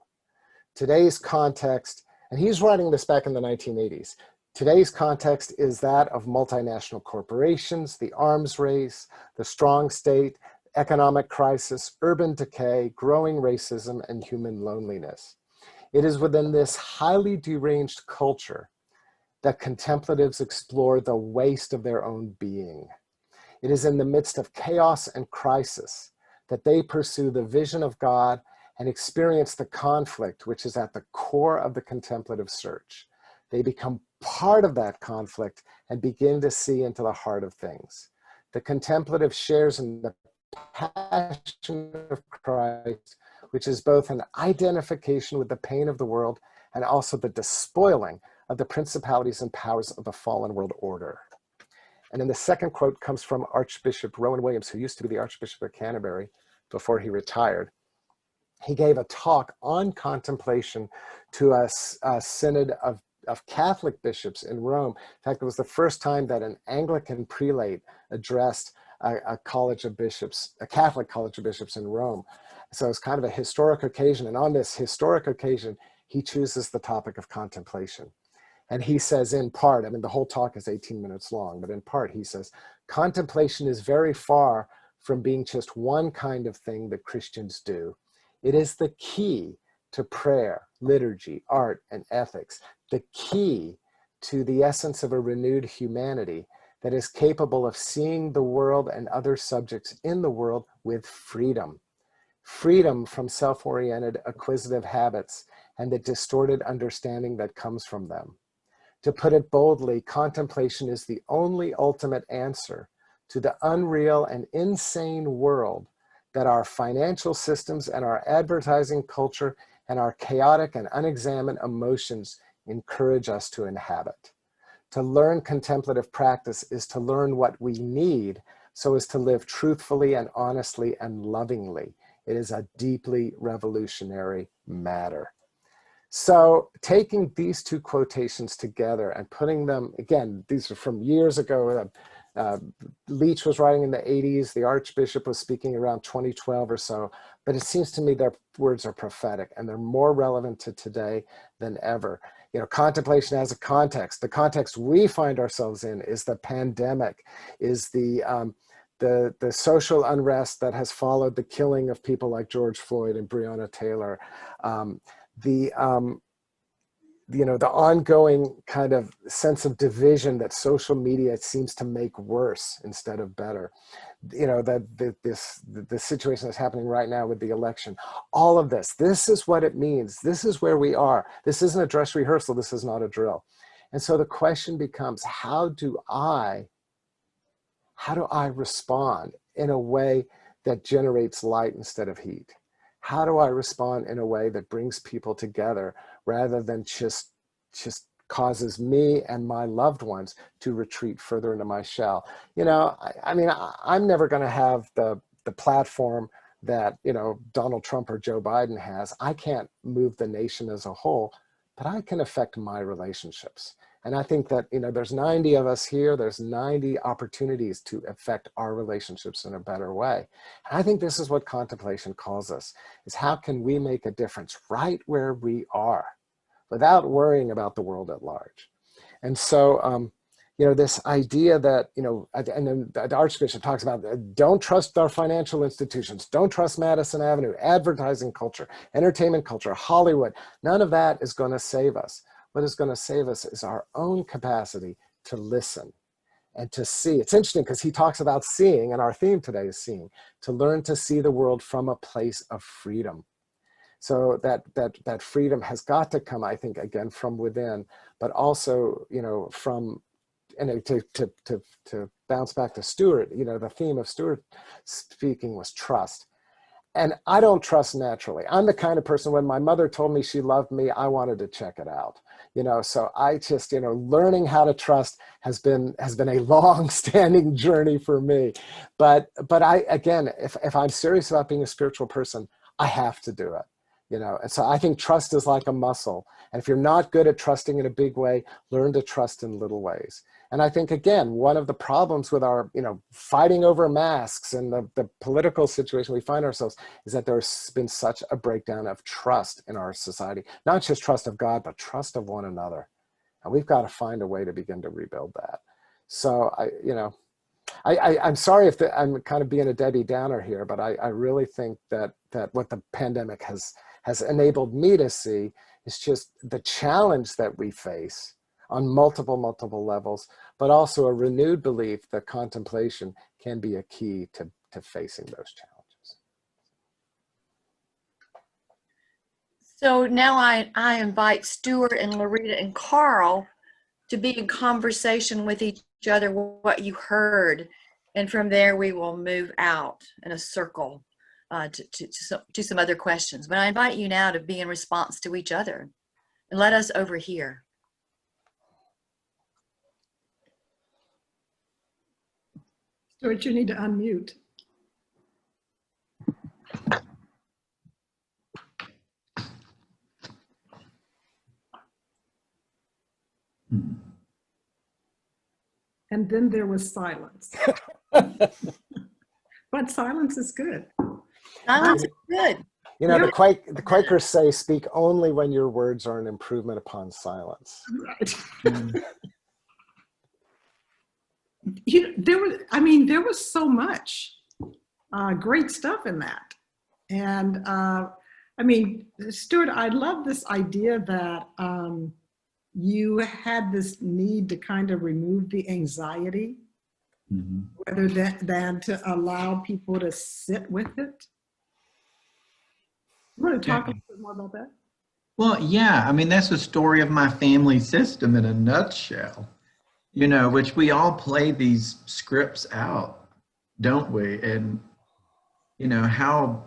Today's context, and he's writing this back in the 1980s, today's context is that of multinational corporations, the arms race, the strong state, economic crisis, urban decay, growing racism, and human loneliness. It is within this highly deranged culture that contemplatives explore the waste of their own being. It is in the midst of chaos and crisis that they pursue the vision of God and experience the conflict which is at the core of the contemplative search. They become part of that conflict and begin to see into the heart of things. The contemplative shares in the passion of Christ, which is both an identification with the pain of the world and also the despoiling of the principalities and powers of the fallen world order. And then the second quote comes from Archbishop Rowan Williams, who used to be the Archbishop of Canterbury before he retired. He gave a talk on contemplation to a synod of Catholic bishops in Rome. In fact, it was the first time that an Anglican prelate addressed a college of bishops, a Catholic college of bishops in Rome. So it's kind of a historic occasion. And on this historic occasion, he chooses the topic of contemplation. And he says in part, I mean, the whole talk is 18 minutes long, but in part he says, contemplation is very far from being just one kind of thing that Christians do. It is the key to prayer, liturgy, art, and ethics, the key to the essence of a renewed humanity that is capable of seeing the world and other subjects in the world with freedom. Freedom from self-oriented, acquisitive habits and the distorted understanding that comes from them. To put it boldly, contemplation is the only ultimate answer to the unreal and insane world that our financial systems and our advertising culture and our chaotic and unexamined emotions encourage us to inhabit. To learn contemplative practice is to learn what we need so as to live truthfully and honestly and lovingly. It is a deeply revolutionary matter. So taking these two quotations together and putting them, again, these are from years ago. Leach was writing in the 80s. The Archbishop was speaking around 2012 or so. But it seems to me their words are prophetic and they're more relevant to today than ever. You know, contemplation has a context. The context we find ourselves in is the pandemic, is the social unrest that has followed the killing of people like George Floyd and Breonna Taylor. The ongoing kind of sense of division that social media seems to make worse instead of better. You know, the situation that's happening right now with the election, all of this is what it means. This is where we are. This isn't a dress rehearsal. This is not a drill. And so the question becomes, how do I respond in a way that generates light instead of heat? How do I respond in a way that brings people together rather than just causes me and my loved ones to retreat further into my shell? You know, I mean, I'm never going to have the platform that, you know, Donald Trump or Joe Biden has. I can't move the nation as a whole, but I can affect my relationships. And I think that, you know, there's 90 of us here, there's 90 opportunities to affect our relationships in a better way. And I think this is what contemplation calls us, is how can we make a difference right where we are without worrying about the world at large? And so, you know, this idea that, you know, and then the Archbishop talks about, don't trust our financial institutions, don't trust Madison Avenue, advertising culture, entertainment culture, Hollywood, none of that is going to save us. What is going to save us is our own capacity to listen and to see. It's interesting because he talks about seeing, and our theme today is seeing, to learn to see the world from a place of freedom. So that freedom has got to come, I think, again, from within, but also, you know, from, and to bounce back to Stuart, you know, the theme of Stuart speaking was trust. And I don't trust naturally. I'm the kind of person, when my mother told me she loved me, I wanted to check it out. You know, so I just, you know, learning how to trust has been a long-standing journey for me. But I, again, if I'm serious about being a spiritual person, I have to do it. You know, and so I think trust is like a muscle. And if you're not good at trusting in a big way, learn to trust in little ways. And I think, again, one of the problems with our, you know, fighting over masks and the political situation we find ourselves is that there's been such a breakdown of trust in our society, not just trust of God, but trust of one another. And we've got to find a way to begin to rebuild that. So you know, I'm sorry if I'm kind of being a Debbie Downer here, but I really think that what the pandemic has enabled me to see is just the challenge that we face on multiple levels, but also a renewed belief that contemplation can be a key to facing those challenges. So now I invite Stuart and Lerita and Carl to be in conversation with each other what you heard. And from there, we will move out in a circle to some other questions. But I invite you now to be in response to each other and let us overhear. Stuart, you need to unmute. And then there was silence. But silence is good. Silence is good. You know, Yeah. the Quakers say, speak only when your words are an improvement upon silence. Right. There was so much great stuff in that. And Stuart, I love this idea that you had this need to kind of remove the anxiety rather than to allow people to sit with it. You want to talk a little bit more about that? Well, yeah, I mean, that's the story of my family system in a nutshell, you know, which we all play these scripts out, don't we? And, you know, how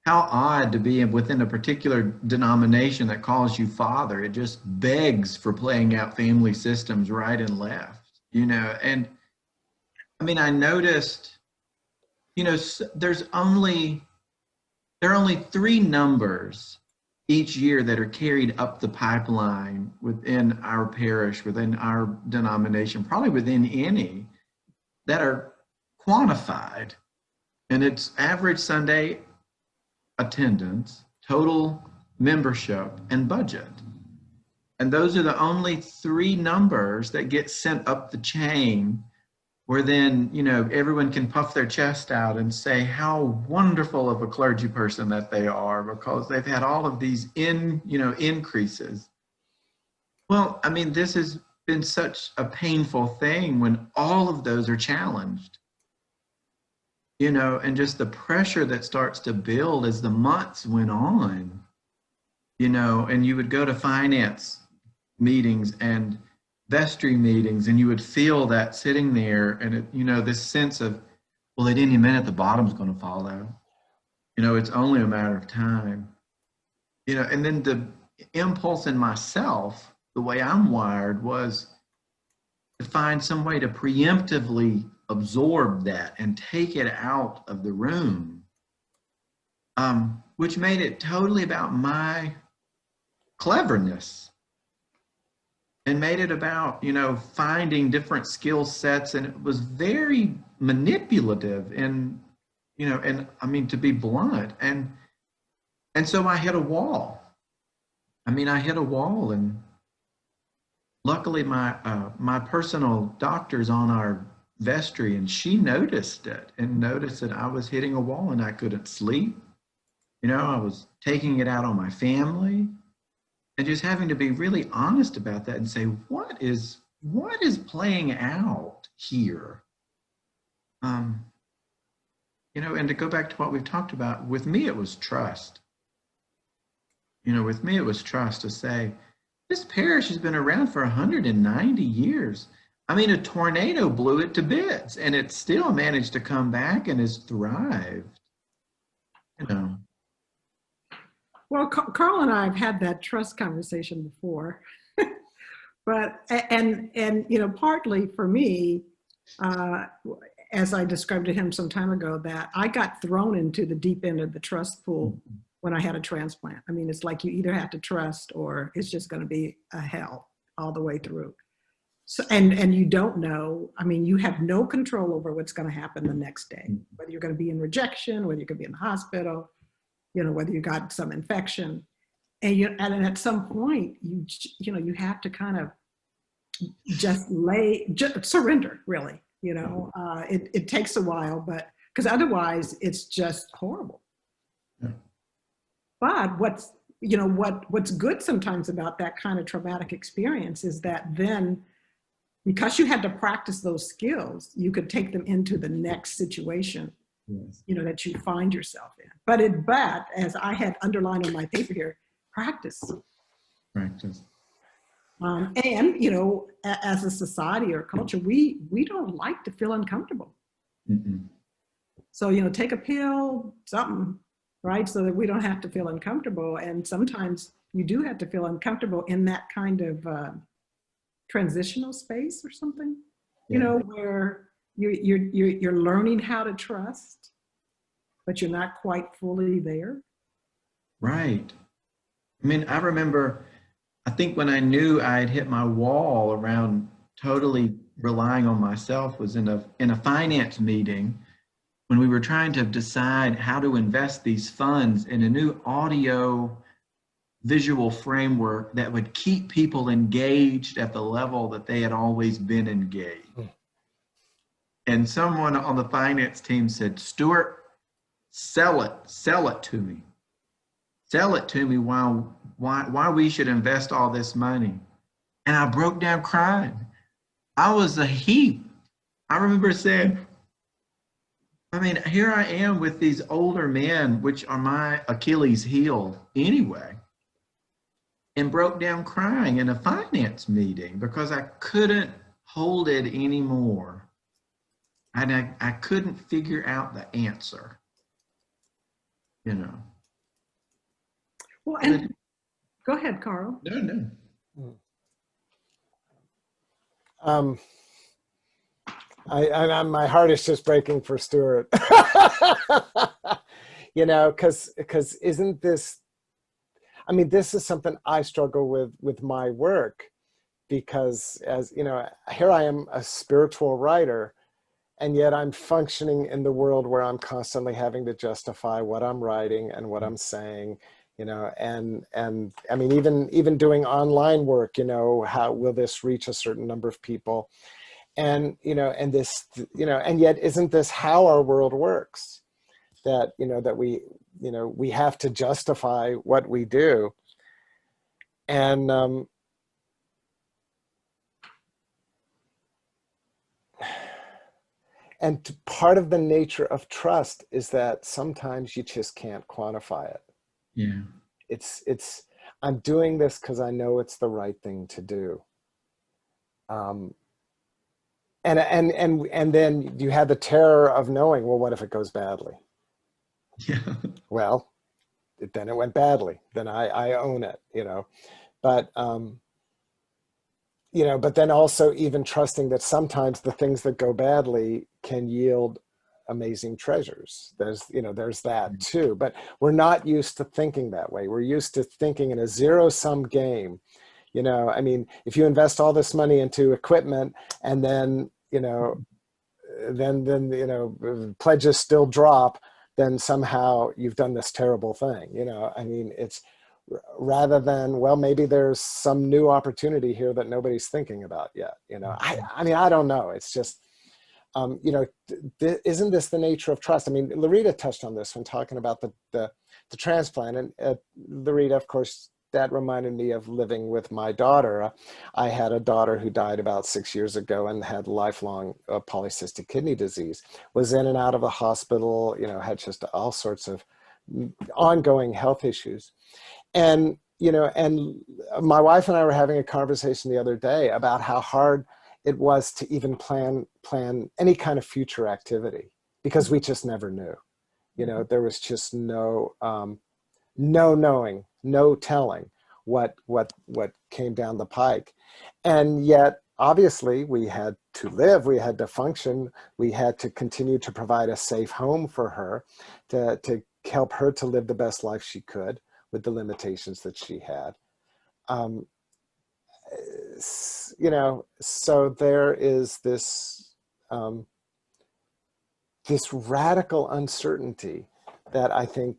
odd to be within a particular denomination that calls you father. It just begs for playing out family systems right and left, you know. And I mean, I noticed, you know, there are only 3 numbers each year that are carried up the pipeline within our parish, within our denomination, probably within any, that are quantified. And it's average Sunday attendance, total membership, and budget. And those are the only 3 numbers that get sent up the chain, where then, you know, everyone can puff their chest out and say how wonderful of a clergy person that they are because they've had all of these increases. Well, I mean, this has been such a painful thing when all of those are challenged. You know, and just the pressure that starts to build as the months went on, you know, and you would go to finance meetings and vestry meetings and you would feel that sitting there and, it, you know, this sense of, well, at any minute the bottom's going to fall out. You know, it's only a matter of time. You know, and then the impulse in myself, the way I'm wired, was to find some way to preemptively absorb that and take it out of the room, which made it totally about my cleverness and made it about, you know, finding different skill sets. And it was very manipulative and, you know, and I mean, to be blunt. And so I hit a wall. I mean, I hit a wall, and luckily my personal doctor's on our vestry, and she noticed it and noticed that I was hitting a wall and I couldn't sleep. You know, I was taking it out on my family, and just having to be really honest about that and say, what is playing out here? You know, and to go back to what we've talked about, with me, it was trust. You know, with me, it was trust to say, this parish has been around for 190 years. I mean, a tornado blew it to bits, and it still managed to come back and has thrived, you know. Well, Carl and I have had that trust conversation before, but, and you know, partly for me, as I described to him some time ago, that I got thrown into the deep end of the trust pool when I had a transplant. I mean, it's like you either have to trust or it's just going to be a hell all the way through. So, and you don't know, I mean, you have no control over what's going to happen the next day, whether you're going to be in rejection, whether you're going to be in the hospital, you know, whether you got some infection. And at some point, you have to kind of just surrender, really. You know, it takes a while, but because otherwise it's just horrible. Yeah. But what's good sometimes about that kind of traumatic experience is that then, because you had to practice those skills, you could take them into the next situation, Yes. you know, that you find yourself in. But as I had underlined on my paper here, practice. Practice. And, you know, as a society or culture, we don't like to feel uncomfortable. Mm-mm. So, you know, take a pill, something, right? So that we don't have to feel uncomfortable. And sometimes you do have to feel uncomfortable in that kind of transitional space or something, you Yeah. know, where you're learning how to trust, but you're not quite fully there. Right. I mean, I remember, I think when I knew I had hit my wall around totally relying on myself was in a finance meeting when we were trying to decide how to invest these funds in a new audio visual framework that would keep people engaged at the level that they had always been engaged. And someone on the finance team said, Stuart, sell it to me. Sell it to me why we should invest all this money. And I broke down crying. I was a heap. I remember saying, I mean, here I am with these older men, which are my Achilles heel anyway, and broke down crying in a finance meeting because I couldn't hold it anymore. And I couldn't figure out the answer, you know. Well, and go ahead, Carl. No. My heart is just breaking for Stuart. You know, because isn't this, I mean, this is something I struggle with my work, because, as you know, here I am, a spiritual writer, and yet I'm functioning in the world where I'm constantly having to justify what I'm writing and what I'm saying, you know, and I mean, even doing online work, you know, how will this reach a certain number of people? And, you know, and this, you know, and yet isn't this how our world works? That, you know, that we, you know, we have to justify what we do. And part of the nature of trust is that sometimes you just can't quantify it. Yeah. It's I'm doing this because I know it's the right thing to do. And then you had the terror of knowing, well, what if it goes badly? Yeah. Well, then it went badly. Then I own it, you know. But you know, but then also even trusting that sometimes the things that go badly can yield amazing treasures. There's, you know, there's that too. But we're not used to thinking that way. We're used to thinking in a zero-sum game. You know, I mean, if you invest all this money into equipment and then, you know, then you know, pledges still drop, then somehow you've done this terrible thing. You know, I mean, it's rather than, well, maybe there's some new opportunity here that nobody's thinking about yet. You know, I mean, I don't know. It's just, you know, isn't this the nature of trust? I mean, Lerita touched on this when talking about the transplant, and Lerita, of course, that reminded me of living with my daughter. I had a daughter who died about 6 years ago and had lifelong polycystic kidney disease, was in and out of the hospital, you know, had just all sorts of ongoing health issues. And, you know, and my wife and I were having a conversation the other day about how hard it was to even plan any kind of future activity, because we just never knew. You know, there was just no knowing, no telling what came down the pike. And yet, obviously, we had to live, we had to function, we had to continue to provide a safe home for her, to help her to live the best life she could with the limitations that she had. You know, so there is this this radical uncertainty that I think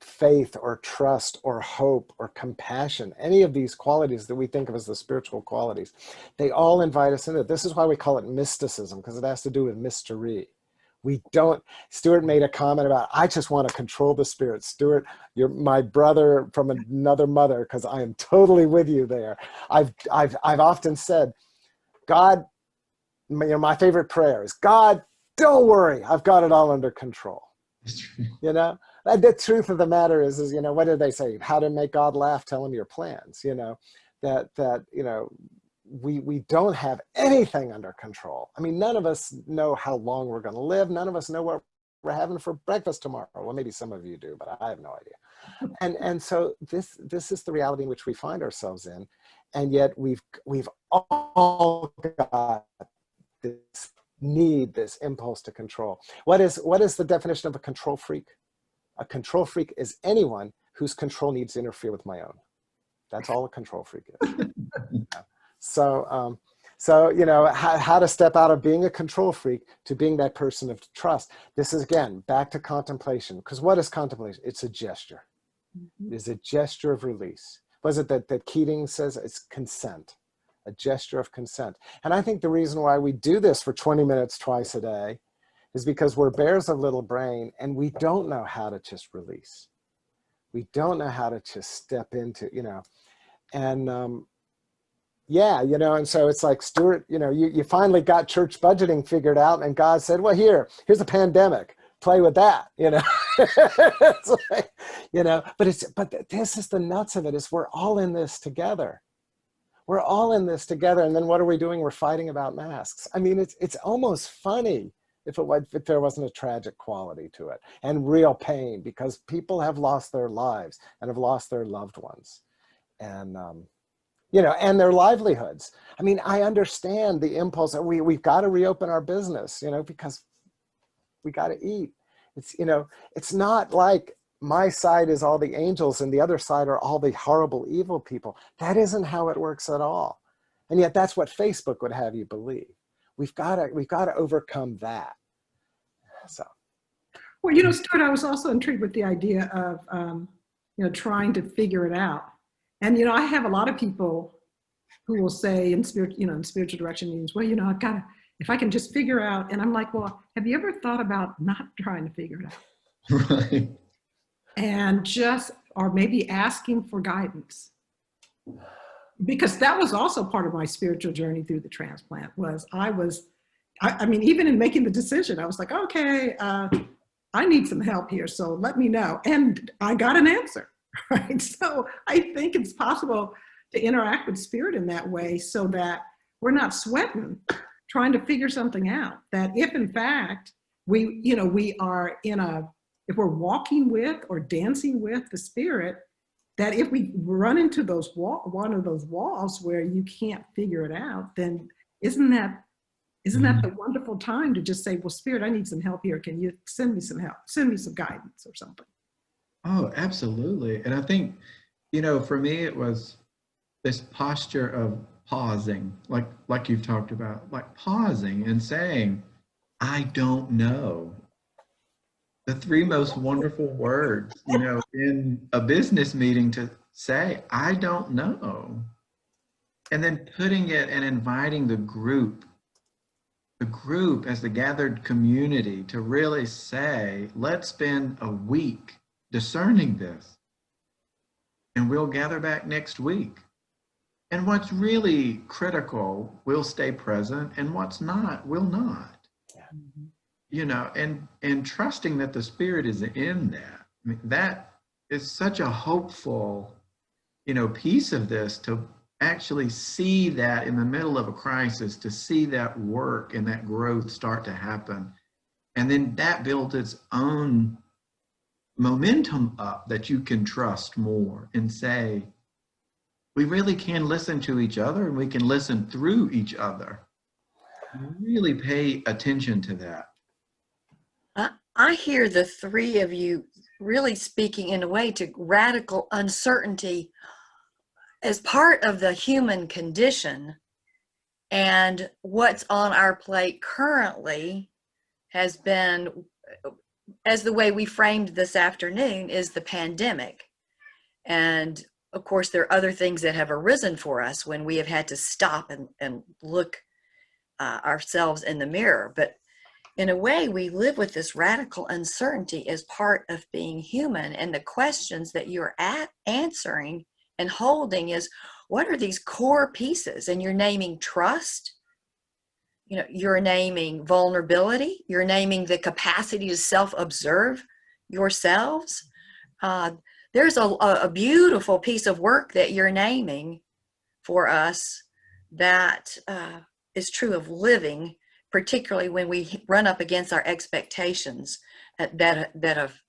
faith or trust or hope or compassion, any of these qualities that we think of as the spiritual qualities, they all invite us into it. This is why we call it mysticism, because it has to do with mystery. We don't, Stuart made a comment about, I just want to control the spirit. Stuart, you're my brother from another mother, because I am totally with you there. I've often said, God, my favorite prayer is, God, don't worry, I've got it all under control. The truth of the matter is, what did they say? How to make God laugh? Tell him your plans. We don't have anything under control. I mean, none of us know how long we're going to live. None of us know what we're having for breakfast tomorrow. Well, maybe some of you do, but I have no idea. And so this is the reality in which we find ourselves in, and yet we've all got this need, this impulse to control. What is the definition of a control freak? A control freak is anyone whose control needs to interfere with my own. That's all a control freak is. So how to step out of being a control freak to being that person of trust. This is, again, back to contemplation. Because what is contemplation? It's a gesture. It's a gesture of release. Was it that Keating says? It's consent, a gesture of consent. And I think the reason why we do this for 20 minutes twice a day is because we're bears of little brain, and we don't know how to just release. We don't know how to just step into, and and so it's like, Stuart, you finally got church budgeting figured out, and God said, well, here's a pandemic, play with that, It's like, but this is the nuts of it, is we're all in this together. We're all in this together. And then what are we doing? We're fighting about masks. I mean, it's almost funny if there wasn't a tragic quality to it, and real pain, because people have lost their lives and have lost their loved ones, and and their livelihoods. I mean, I understand the impulse that we've got to reopen our business, because we got to eat. It's not like my side is all the angels and the other side are all the horrible, evil people. That isn't how it works at all. And yet that's what Facebook would have you believe. We've got to overcome that. So. Well, Stuart, I was also intrigued with the idea of, trying to figure it out. And, I have a lot of people who will say in spiritual direction means, well, if I can just figure out, and I'm like, well, have you ever thought about not trying to figure it out? Right. And or maybe asking for guidance. Because that was also part of my spiritual journey through the transplant, I mean, even in making the decision, I was like, okay, I need some help here, so let me know. And I got an answer, right? So I think it's possible to interact with spirit in that way, so that we're not sweating, trying to figure something out. That if in fact we are if we're walking with or dancing with the spirit, that if we run into one of those walls where you can't figure it out, then isn't that the wonderful time to just say, well, Spirit, I need some help here. Can you send me some help? Send me some guidance or something. Oh, absolutely. And I think, for me, it was this posture of pausing, like you've talked about, like pausing and saying, I don't know. The three most wonderful words, in a business meeting, to say, I don't know. And then putting it and inviting the group as the gathered community to really say, let's spend a week discerning this, and we'll gather back next week. And what's really critical, we'll stay present, and what's not, we'll not. And trusting that the Spirit is in that. I mean, that is such a hopeful, piece of this, to actually see that in the middle of a crisis, to see that work and that growth start to happen. And then that builds its own momentum up, that you can trust more and say, we really can listen to each other, and we can listen through each other. Really pay attention to that. I hear the three of you really speaking in a way to radical uncertainty as part of the human condition. And what's on our plate currently has been as the way we framed this afternoon is the pandemic. And of course, there are other things that have arisen for us when we have had to stop and look ourselves in the mirror. But in a way, we live with this radical uncertainty as part of being human. And the questions that you're answering and holding is, what are these core pieces? And you're naming trust, you know, you're naming vulnerability, you're naming the capacity to self-observe yourselves. There's a beautiful piece of work that you're naming for us that is true of living, particularly when we run up against our expectations that have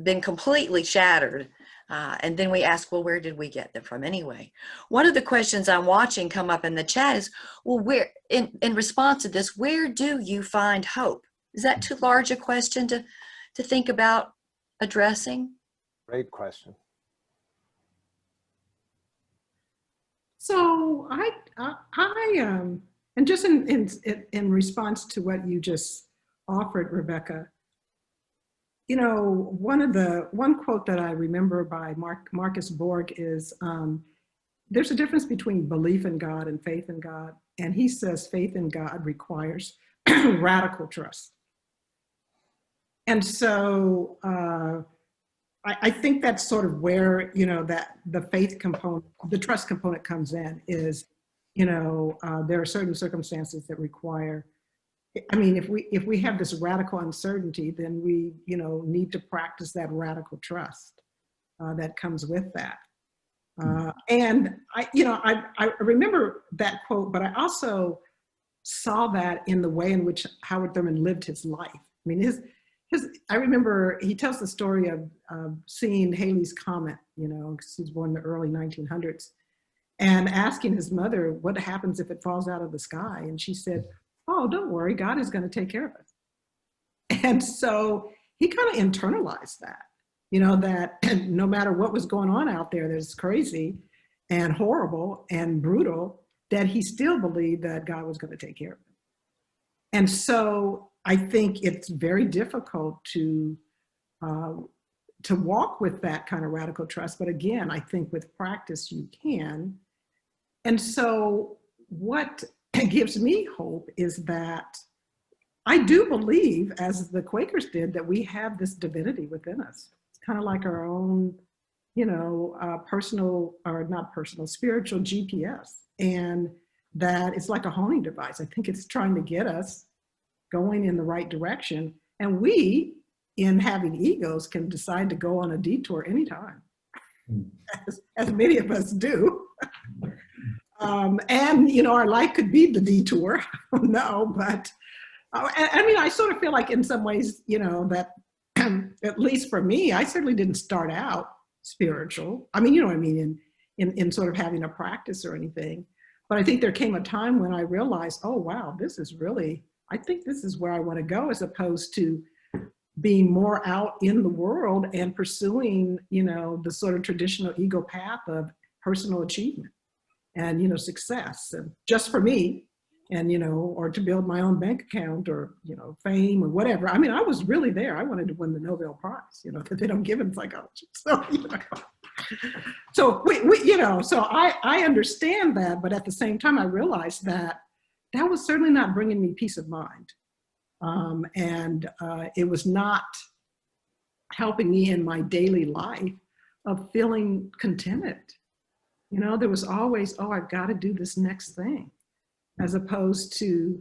been completely shattered. And then we ask, well, where did we get them from anyway? One of the questions I'm watching come up in the chat is, well, where, in response to this, where do you find hope? Is that too large a question to think about addressing? Great question. So and just in response to what you just offered, Rebecca, you know, one quote that I remember by Marcus Borg is, there's a difference between belief in God and faith in God. And he says faith in God requires radical trust. And so I think that's sort of where, you know, that the faith component, the trust component comes in is, you know, there are certain circumstances that require, I mean, if we have this radical uncertainty, then we, you know, need to practice that radical trust that comes with that. And I remember that quote, but I also saw that in the way in which Howard Thurman lived his life. I mean, I remember he tells the story of seeing Halley's Comet, you know, because he was born in the early 1900s, and asking his mother, what happens if it falls out of the sky? And she said, oh, don't worry, God is going to take care of it. And so he kind of internalized that, you know, that no matter what was going on out there that's crazy and horrible and brutal, that he still believed that God was going to take care of it. And so I think it's very difficult to walk with that kind of radical trust. But again, I think with practice you can. And so what gives me hope is that I do believe, as the Quakers did, that we have this divinity within us. It's kind of like our own, you know, personal, or not personal, spiritual GPS. And that it's like a homing device. I think it's trying to get us going in the right direction. And we, in having egos, can decide to go on a detour anytime, as many of us do. And, you know, our life could be the detour. I don't know, but I mean, I sort of feel like in some ways, you know, that at least for me, I certainly didn't start out spiritual. I mean, you know what I mean, in sort of having a practice or anything. But I think there came a time when I realized, oh, wow, this is really, I think this is where I want to go, as opposed to being more out in the world and pursuing, you know, the sort of traditional ego path of personal achievement and, you know, success, and just for me, and, you know, or to build my own bank account, or, you know, fame or whatever. I mean, I was really there. I wanted to win the Nobel Prize, you know, that they don't give in psychology. So, you know, so we you know, so I understand that, but at the same time, I realized that that was certainly not bringing me peace of mind. And it was not helping me in my daily life of feeling contented. You know, there was always, oh, I've got to do this next thing, as opposed to,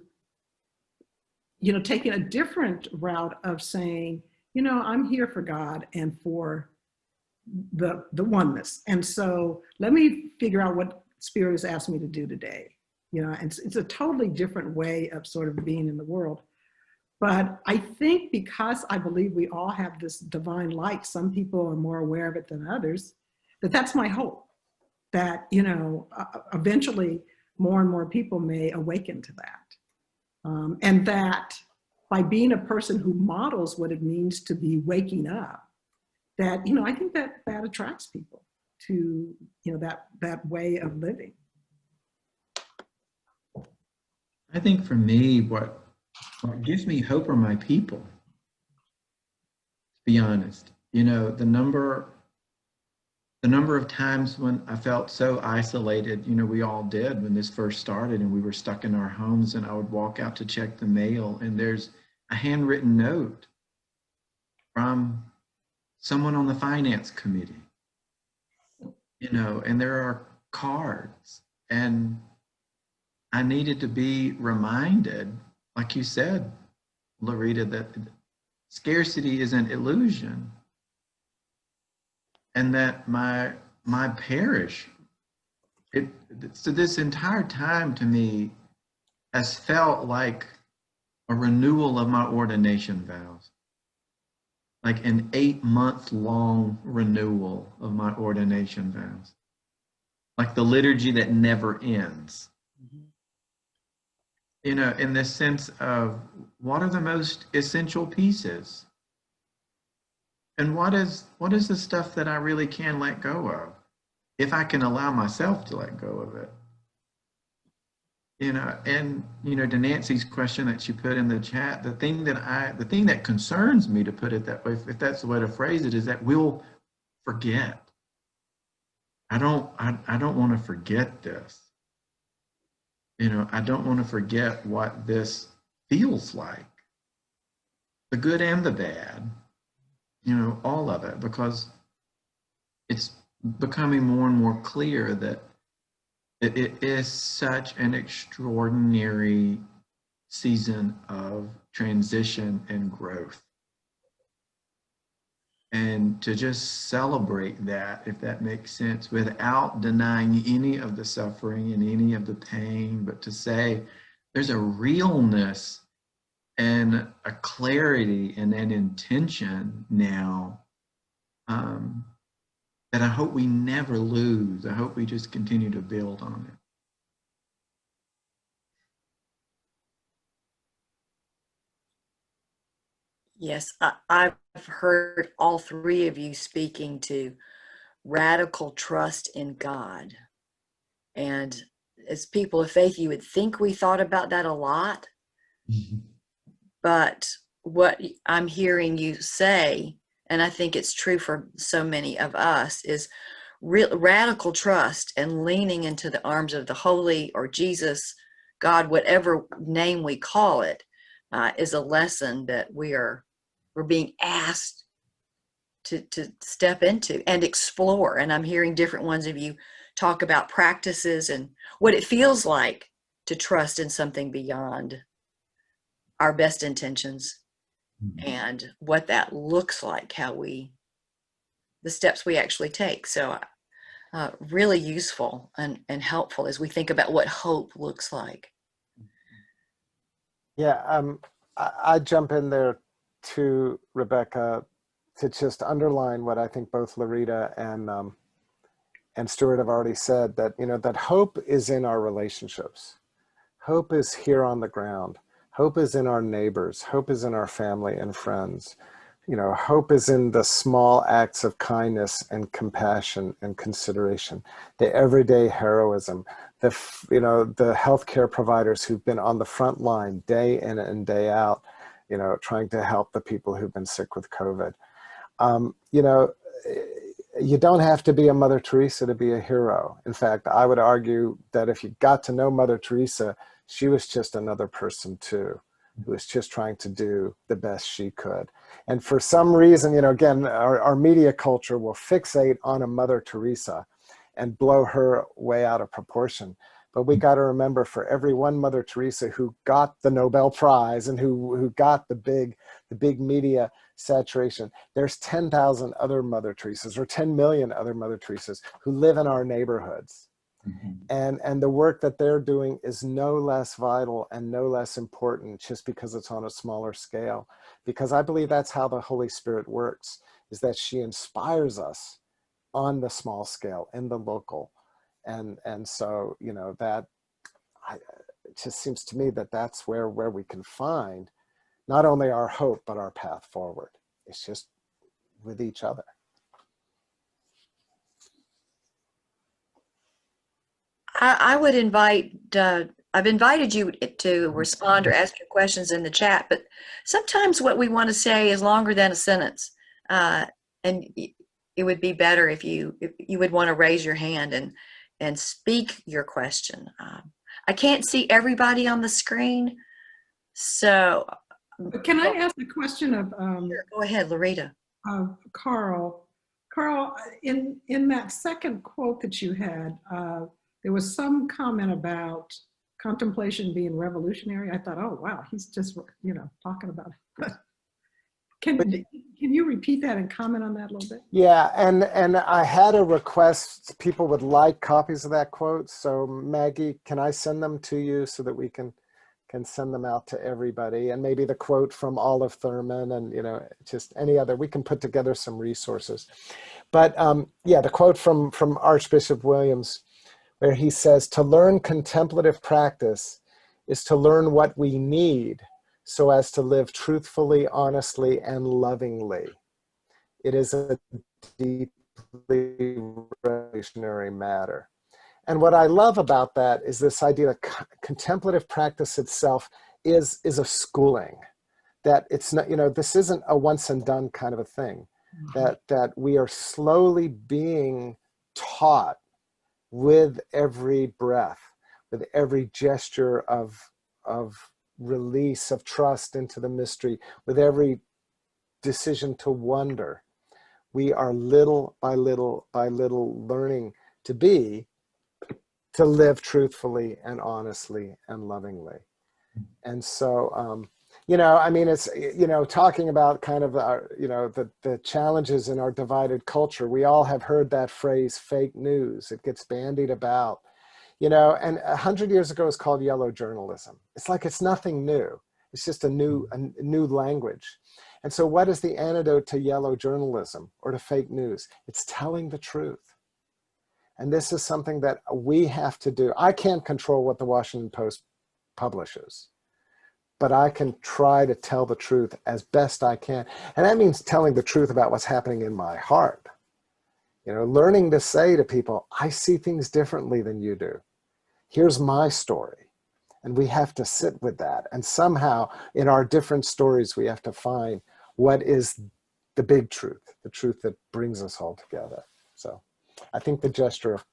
you know, taking a different route of saying, you know, I'm here for God and for the oneness. And so let me figure out what Spirit has asked me to do today. You know, and it's a totally different way of sort of being in the world. But I think because I believe we all have this divine light, some people are more aware of it than others, that's my hope, that, you know, eventually more and more people may awaken to that. And that by being a person who models what it means to be waking up, that, you know, I think that attracts people to, you know, that way of living. I think for me, what gives me hope are my people. be honest. You know, the number of times when I felt so isolated, you know, we all did when this first started and we were stuck in our homes, and I would walk out to check the mail and there's a handwritten note from someone on the finance committee, you know, and there are cards, and I needed to be reminded, like you said, Lerita, that scarcity is an illusion, and that my parish, so this entire time to me has felt like a renewal of my ordination vows, like an 8-month-long renewal of my ordination vows, like the liturgy that never ends. You know, in the sense of what are the most essential pieces? And what is the stuff that I really can let go of, if I can allow myself to let go of it? You know, and you know, to Nancy's question that she put in the chat, the thing that concerns me, to put it that way, if that's the way to phrase it, is that we'll forget. I don't want to forget this. You know, I don't want to forget what this feels like, the good and the bad, you know, all of it, because it's becoming more and more clear that it is such an extraordinary season of transition and growth. And to just celebrate that, if that makes sense, without denying any of the suffering and any of the pain, but to say there's a realness and a clarity and an intention now that I hope we never lose. I hope we just continue to build on it. Yes, I've heard all three of you speaking to radical trust in God. And as people of faith, you would think we thought about that a lot. But what I'm hearing you say, and I think it's true for so many of us, is radical trust and leaning into the arms of the Holy or Jesus, God, whatever name we call it, is a lesson that we're being asked to step into and explore. And I'm hearing different ones of you talk about practices and what it feels like to trust in something beyond our best intentions, and what that looks like, the steps we actually take. So really useful and helpful as we think about what hope looks like. Yeah, I jump in there too, Rebecca, to just underline what I think both Lerita and Stuart have already said, that, you know, that hope is in our relationships. Hope is here on the ground. Hope is in our neighbors. Hope is in our family and friends. You know, hope is in the small acts of kindness and compassion and consideration, the everyday heroism, the healthcare providers who've been on the front line day in and day out, you know, trying to help the people who've been sick with COVID. You know, you don't have to be a Mother Teresa to be a hero. In fact, I would argue that if you got to know Mother Teresa, she was just another person too, who was just trying to do the best she could. And for some reason, you know, again, our media culture will fixate on a Mother Teresa and blow her way out of proportion. But we got to remember, for every one Mother Teresa who got the Nobel Prize and who got the big media saturation, there's 10,000 other Mother Teresas, or 10 million other Mother Teresas who live in our neighborhoods. And the work that they're doing is no less vital and no less important just because it's on a smaller scale. Because I believe that's how the Holy Spirit works, is that she inspires us on the small scale, in the local. And so, you know, it just seems to me that that's where we can find not only our hope, but our path forward. It's just with each other. I would invite, I've invited you to respond or ask your questions in the chat, but sometimes what we want to say is longer than a sentence. And it would be better if you would want to raise your hand and speak your question. I can't see everybody on the screen, so. But can I ask a question of Sure, go ahead, Lerita. Carl? Carl, in that second quote that you had, there was some comment about contemplation being revolutionary. I thought, oh wow, he's just talking about it. Can you repeat that and comment on that a little bit? Yeah, and I had a request. People would like copies of that quote. So Maggie, can I send them to you so that we can send them out to everybody? And maybe the quote from Olive Thurman, and just any other. We can put together some resources. But yeah, the quote from Archbishop Williams, where he says, "To learn contemplative practice is to learn what we need, so as to live truthfully, honestly, and lovingly. It is a deeply revolutionary matter." And what I love about that is this idea that contemplative practice itself is a schooling, that it's not, this isn't a once and done kind of a thing, that we are slowly being taught with every breath, with every gesture of release of trust into the mystery, with every decision to wonder. We are little by little by little learning to live truthfully and honestly and lovingly. And so, it's, talking about kind of our, the challenges in our divided culture. We all have heard that phrase, fake news. It gets bandied about. And 100 years ago it was called yellow journalism. It's like it's nothing new. It's just a new language. And so what is the antidote to yellow journalism or to fake news? It's telling the truth. And this is something that we have to do. I can't control what the Washington Post publishes, but I can try to tell the truth as best I can. And that means telling the truth about what's happening in my heart. Learning to say to people, I see things differently than you do. Here's my story. And we have to sit with that. And somehow in our different stories, we have to find what is the big truth, the truth that brings us all together. So I think the gesture of,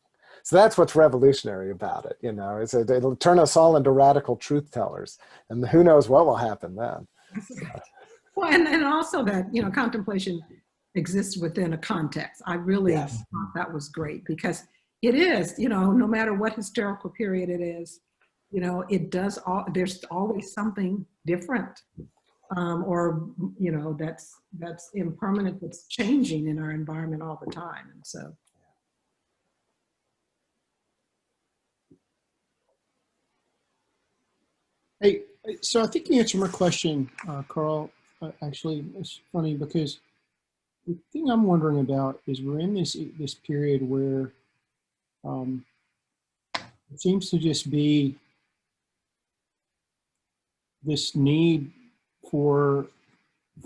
so that's what's revolutionary about it, is it'll turn us all into radical truth tellers. And who knows what will happen then. Well, and also that, contemplation exists within a context. I really thought that was great, because it is, no matter what historical period it is, there's always something different, that's impermanent, that's changing in our environment all the time. And so. Hey, so I think you answered my question, Carl. Actually, it's funny because the thing I'm wondering about is we're in this period where it seems to just be this need for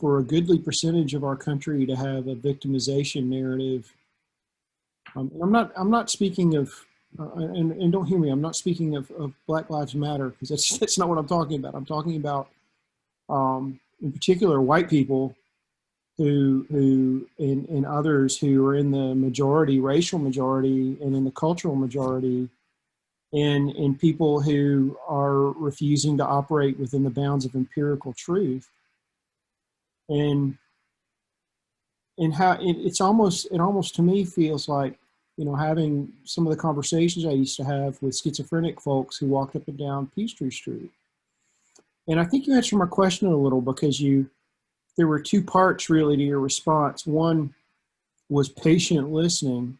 a goodly percentage of our country to have a victimization narrative. I'm not speaking of, and don't hear me, I'm not speaking of Black Lives Matter, because that's not what I'm talking about. I'm talking about, in particular, white people who and others who are in the majority, racial majority, and in the cultural majority, and people who are refusing to operate within the bounds of empirical truth. And how it almost to me feels like, having some of the conversations I used to have with schizophrenic folks who walked up and down Peachtree Street. And I think you answered my question a little, because there were two parts really to your response. One was patient listening,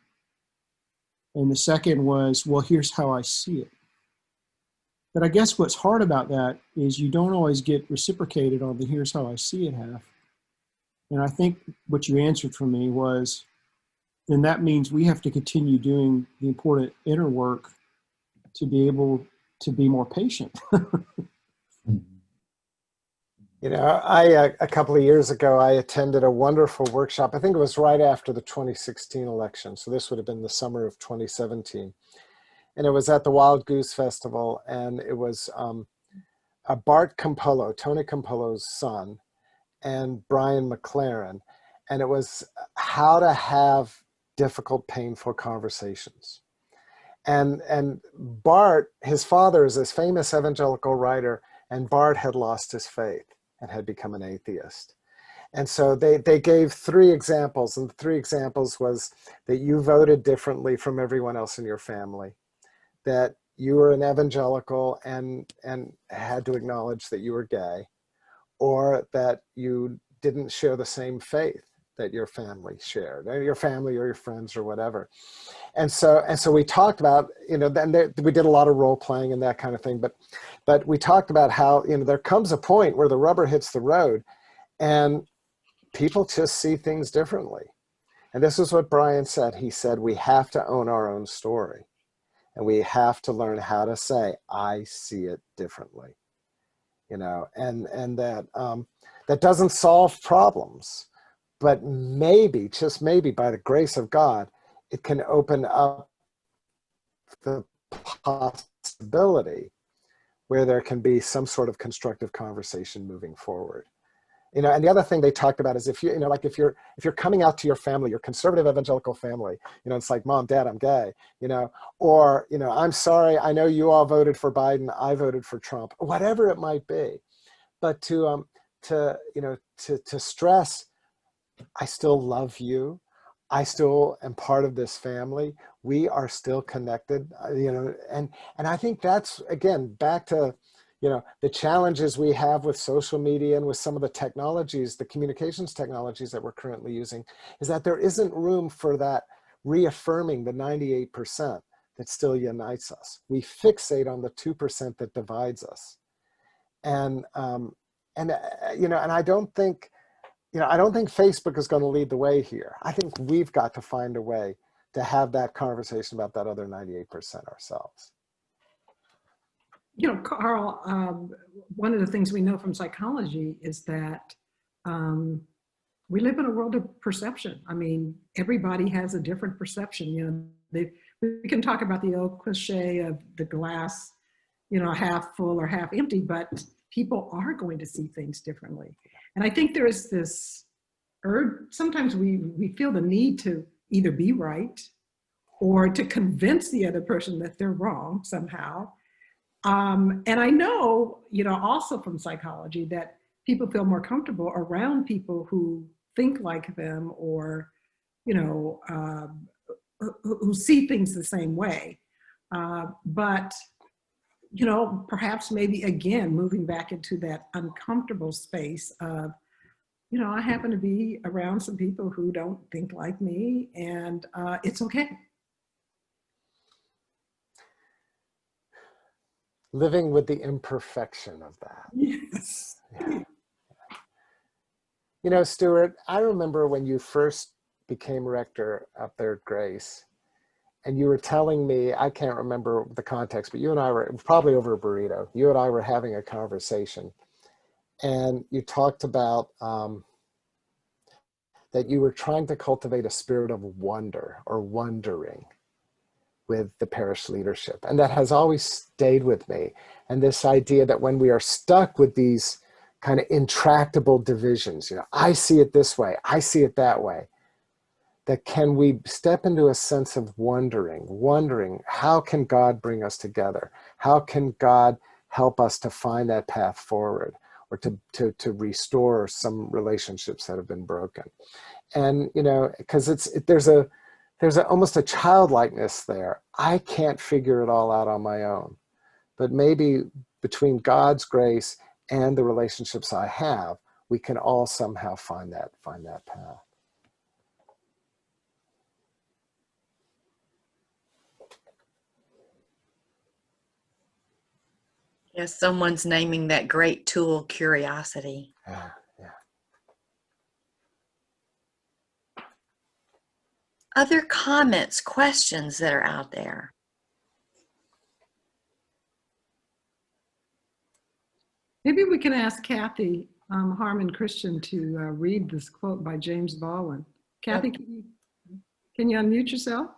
and the second was, well, here's how I see it. But I guess what's hard about that is you don't always get reciprocated on the here's how I see it half. And I think what you answered for me was, then that means we have to continue doing the important inner work to be able to be more patient. A couple of years ago, I attended a wonderful workshop. I think it was right after the 2016 election. So this would have been the summer of 2017. And it was at the Wild Goose Festival. And it was Bart Campolo, Tony Campolo's son, and Brian McLaren. and it was how to have difficult, painful conversations. And Bart, his father, is this famous evangelical writer, and Bart had lost his faith and had become an atheist. And so they gave 3 examples, and the 3 examples was that you voted differently from everyone else in your family, that you were an evangelical and had to acknowledge that you were gay, or that you didn't share the same faith that your family shared, or your family or your friends or whatever. And so we talked about, then we did a lot of role playing and that kind of thing, but we talked about how, there comes a point where the rubber hits the road and people just see things differently. And this is what Brian said. He said, we have to own our own story, and we have to learn how to say, I see it differently, and that doesn't solve problems, but maybe, just maybe, by the grace of God, it can open up the possibility where there can be some sort of constructive conversation moving forward. And the other thing they talked about is if you're coming out to your family, your conservative evangelical family, it's like, Mom, Dad, I'm gay, or, I'm sorry, I know you all voted for Biden, I voted for Trump, whatever it might be. But to stress, I still love you. I still am part of this family. We are still connected, and I think that's, again, back to, the challenges we have with social media and with some of the technologies, the communications technologies that we're currently using, is that there isn't room for that reaffirming the 98% that still unites us. We fixate on the 2% that divides us. And I don't think, I don't think Facebook is going to lead the way here. I think we've got to find a way to have that conversation about that other 98% ourselves. Carl, one of the things we know from psychology is that we live in a world of perception. I mean, everybody has a different perception. We can talk about the old cliche of the glass, half full or half empty, but people are going to see things differently. And I think there is this urge, sometimes we feel the need to either be right or to convince the other person that they're wrong somehow. And I know, also from psychology, that people feel more comfortable around people who think like them or, who see things the same way. But, perhaps maybe again, moving back into that uncomfortable space of, I happen to be around some people who don't think like me, and it's okay. Living with the imperfection of that. Yes. Yeah. Stuart, I remember when you first became rector up there at Grace, and you were telling me, I can't remember the context, but you and I were probably over a burrito. You and I were having a conversation, and you talked about that you were trying to cultivate a spirit of wonder or wondering with the parish leadership. And that has always stayed with me. And this idea that when we are stuck with these kind of intractable divisions, I see it this way, I see it that way, that can we step into a sense of wondering, how can God bring us together? How can God help us to find that path forward, or to restore some relationships that have been broken? And, because there's almost a childlikeness there. I can't figure it all out on my own, but maybe between God's grace and the relationships I have, we can all somehow find that path. Yes, someone's naming that great tool curiosity. Yeah. Other comments, questions that are out there? Maybe we can ask Kathy Harmon Christian to read this quote by James Baldwin. Kathy, can you unmute yourself?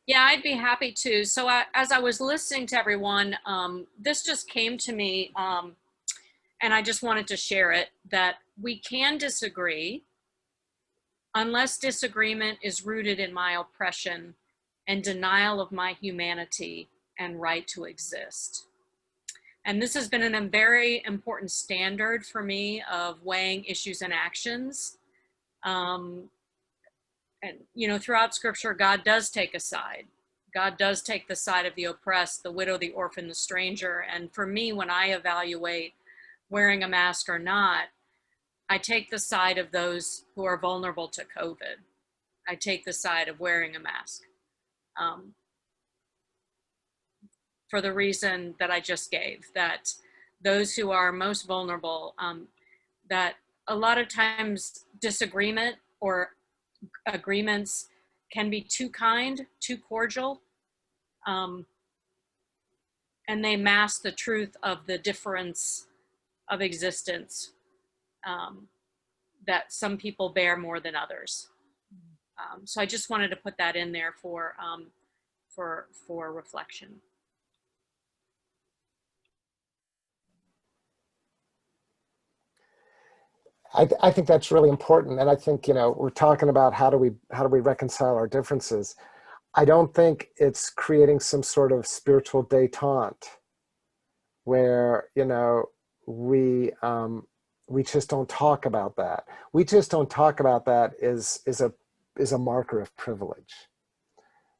Yeah, I'd be happy to. So as I was listening to everyone, this just came to me, and I just wanted to share it, that we can disagree, unless disagreement is rooted in my oppression and denial of my humanity and right to exist. And this has been a very important standard for me of weighing issues and actions. And, you know, throughout scripture, God does take a side. God does take the side of the oppressed, the widow, the orphan, the stranger. And for me, when I evaluate wearing a mask or not, I take the side of those who are vulnerable to COVID. I take the side of wearing a mask. For the reason that I just gave, that those who are most vulnerable, that a lot of times disagreement or agreements can be too kind, too cordial, and they mask the truth of the difference of existence that some people bear more than others. So I just wanted to put that in there for reflection. I think that's really important. And I think, you know, we're talking about how do we reconcile our differences. I don't think it's creating some sort of spiritual détente where, you know, we just don't talk about that. We just don't talk about that is a marker of privilege,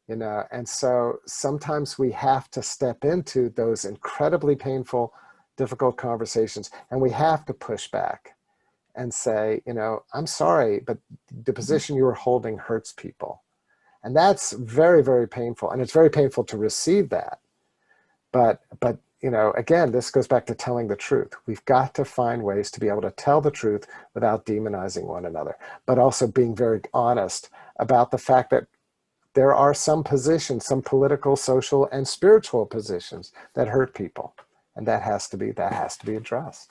you know. And so sometimes we have to step into those incredibly painful, difficult conversations, and we have to push back and say, you know, I'm sorry, but the position you are holding hurts people. And that's very, very painful. And it's very painful to receive that. But you know, again, this goes back to telling the truth. We've got to find ways to be able to tell the truth without demonizing one another, but also being very honest about the fact that there are some positions, some political, social, and spiritual positions that hurt people. And that has to be addressed.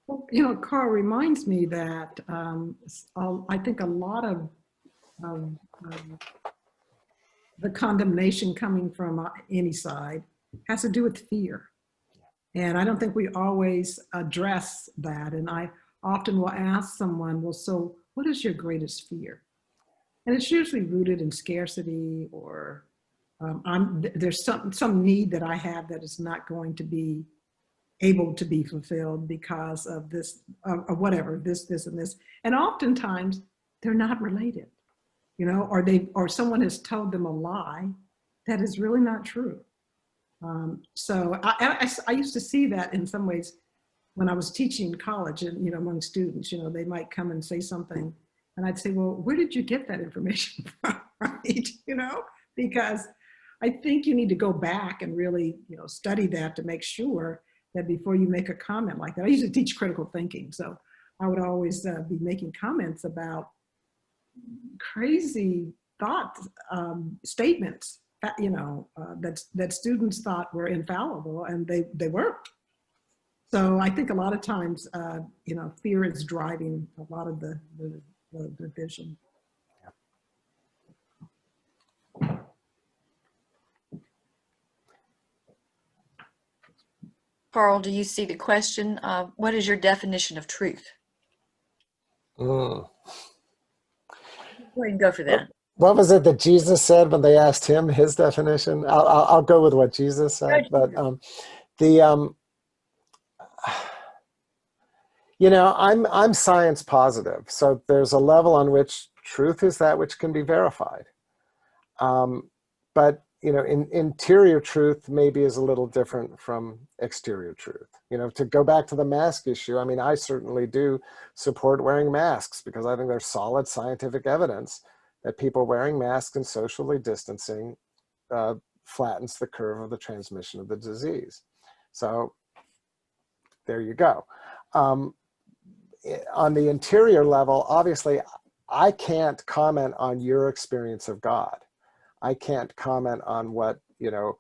Well, you know, Carl reminds me that I think a lot of the condemnation coming from any side has to do with fear. And I don't think we always address that. And I often will ask someone, well, so what is your greatest fear? And it's usually rooted in scarcity, or there's some need that I have that is not going to be able to be fulfilled because of this, or whatever, this, and this. And oftentimes they're not related, you know, or someone has told them a lie that is really not true. So I used to see that in some ways when I was teaching college, and, you know, among students, you know, they might come and say something and I'd say, well, where did you get that information from, right? You know, because I think you need to go back and really, you know, study that to make sure that before you make a comment like that. I used to teach critical thinking, so I would always be making comments about crazy thoughts, statements that, you know, that students thought were infallible, and they weren't. So I think a lot of times, you know, fear is driving a lot of the division. Carl, do you see the question? What is your definition of truth? Mm. Go ahead and go for that. What was it that Jesus said when they asked him his definition? I'll go with what Jesus said, but you know, I'm science positive, so there's a level on which truth is that which can be verified. But you know, interior truth maybe is a little different from exterior truth. You know, to go back to the mask issue, I mean, I certainly do support wearing masks because I think there's solid scientific evidence that people wearing masks and socially distancing flattens the curve of the transmission of the disease. So there you go. On the interior level, obviously, I can't comment on your experience of God. I can't comment on what, you know,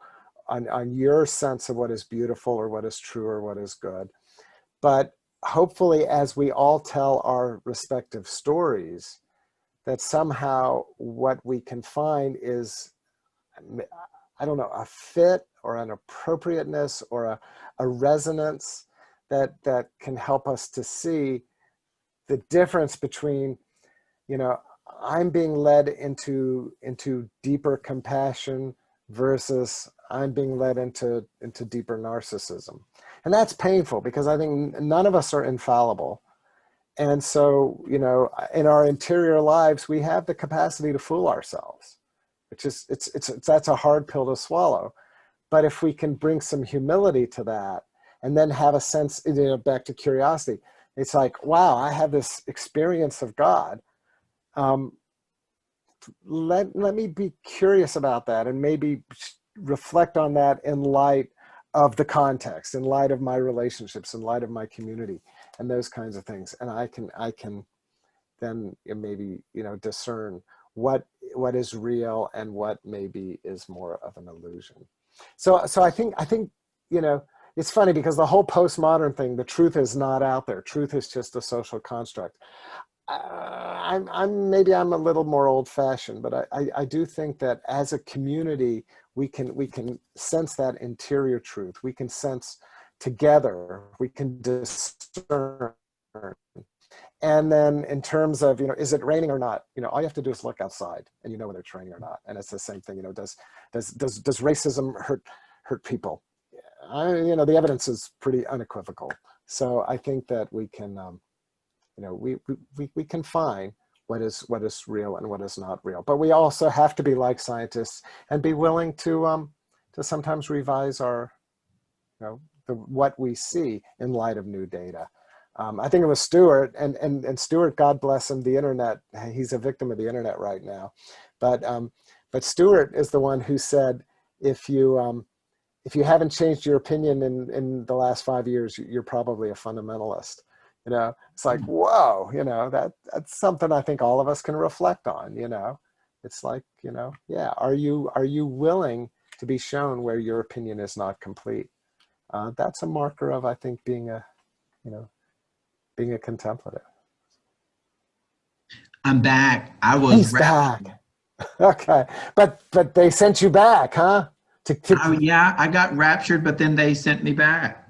on your sense of what is beautiful or what is true or what is good. But hopefully, as we all tell our respective stories, that somehow what we can find is, I don't know, a fit or an appropriateness or a resonance that can help us to see the difference between you know, I'm being led into deeper compassion versus I'm being led into deeper narcissism. And that's painful because I think none of us are infallible. And so, you know, in our interior lives, we have the capacity to fool ourselves, which is, that's a hard pill to swallow. But if we can bring some humility to that and then have a sense, you know, back to curiosity, it's like, wow, I have this experience of God. Let me be curious about that and maybe reflect on that in light of the context, in light of my relationships, in light of my community, and those kinds of things. And I can then maybe, you know, discern what is real and what maybe is more of an illusion. So I think, you know, it's funny because the whole postmodern thing, the truth is not out there. Truth is just a social construct. Maybe I'm a little more old-fashioned, but I do think that as a community, we can sense that interior truth. We can sense together. We can discern. And then in terms of, you know, is it raining or not? You know, all you have to do is look outside, and you know whether it's raining or not. And it's the same thing. You know, does racism hurt people? You know, the evidence is pretty unequivocal. So I think that we can. You know, we can find what is real and what is not real, but we also have to be like scientists and be willing to sometimes revise our, you know, what we see in light of new data. I think it was Stuart, and Stuart, God bless him, the internet. He's a victim of the internet right now, but Stuart is the one who said, if you haven't changed your opinion in the last 5 years, you're probably a fundamentalist. You know, it's like, whoa, you know, that's something I think all of us can reflect on, you know. It's like, you know, yeah, are you willing to be shown where your opinion is not complete? That's a marker of, I think, being a contemplative. I'm back. I was He's back. Okay. But they sent you back, huh? Yeah, I got raptured, but then they sent me back.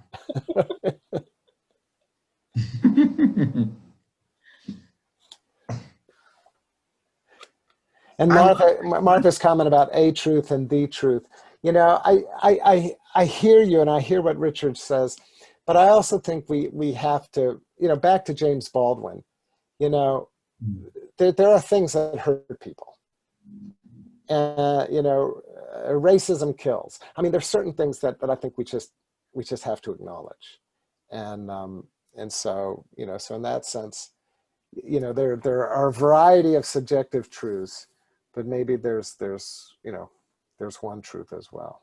And Martha's comment about a truth and the truth. You know, I hear you, and I hear what Richard says, but I also think we have to, you know, back to James Baldwin, you know, there are things that hurt people. You know, racism kills. I mean, there's certain things that I think we just have to acknowledge. And so, you know, so in that sense, you know, there are a variety of subjective truths, but maybe there's you know, there's one truth as well.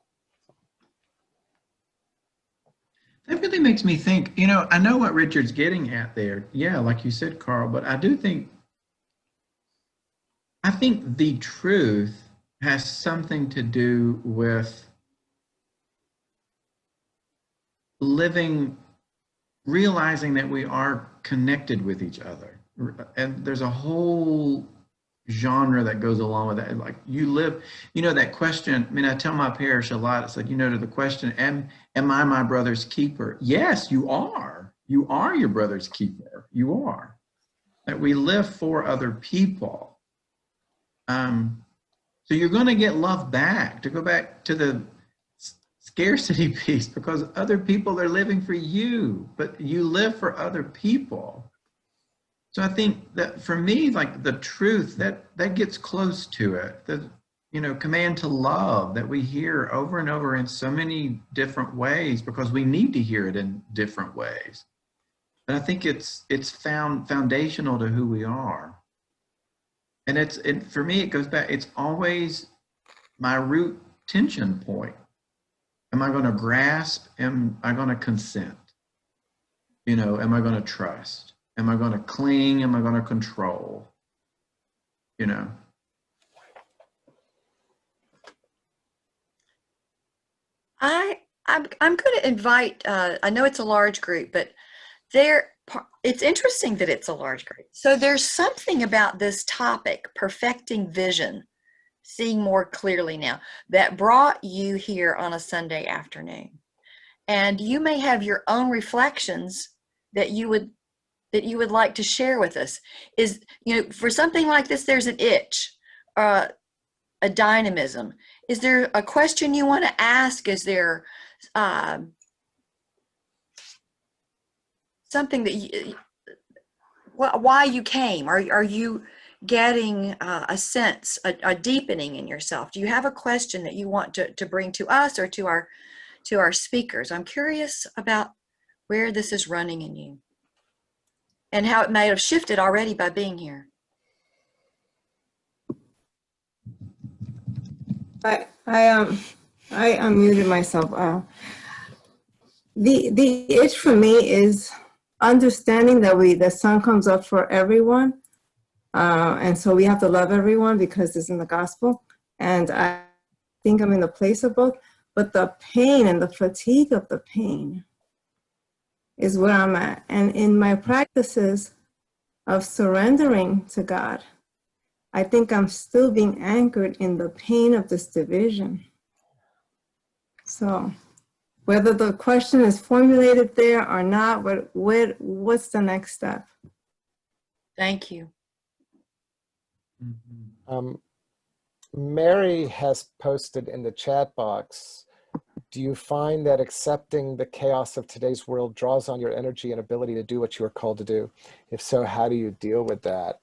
That really makes me think, you know, I know what Richard's getting at there. Yeah, like you said, Carl, but I think the truth has something to do with realizing that we are connected with each other. And there's a whole genre that goes along with that. Like you live, you know, that question, I mean, I tell my parish a lot, it's like, you know, to the question, am I my brother's keeper? Yes, you are. You are your brother's keeper. You are. That we live for other people. So you're going to get love back, to go back to the scarcity piece, because other people are living for you, but you live for other people. So I think that for me, like the truth, that gets close to it. The, you know, command to love that we hear over and over in so many different ways, because we need to hear it in different ways. And I think it's foundational to who we are. And for me, it goes back, it's always my root tension point. Am I going to grasp? Am I going to consent? You know, am I going to trust? Am I going to cling? Am I going to control? You know? I'm going to invite, I know it's a large group, but it's interesting that it's a large group. So there's something about this topic, perfecting vision, seeing more clearly now, that brought you here on a Sunday afternoon. And you may have your own reflections that you would that you would like to share with us? Is, for something like this, there's an itch, a dynamism. Is there a question you want to ask? Is there something that why you came? Are you getting a sense, a deepening in yourself? Do you have a question that you want to bring to us or to our speakers? I'm curious about where this is running in you and how it may have shifted already by being here. I unmuted myself. The itch for me is understanding that the sun comes up for everyone, and so we have to love everyone because it's in the gospel. And I think I'm in the place of both, but the pain and the fatigue of the pain is where I'm at. And in my practices of surrendering to God, I think I'm still being anchored in the pain of this division. So whether the question is formulated there or not, what's the next step? Thank you. Mary has posted in the chat box, do you find that accepting the chaos of today's world draws on your energy and ability to do what you are called to do? If so, how do you deal with that?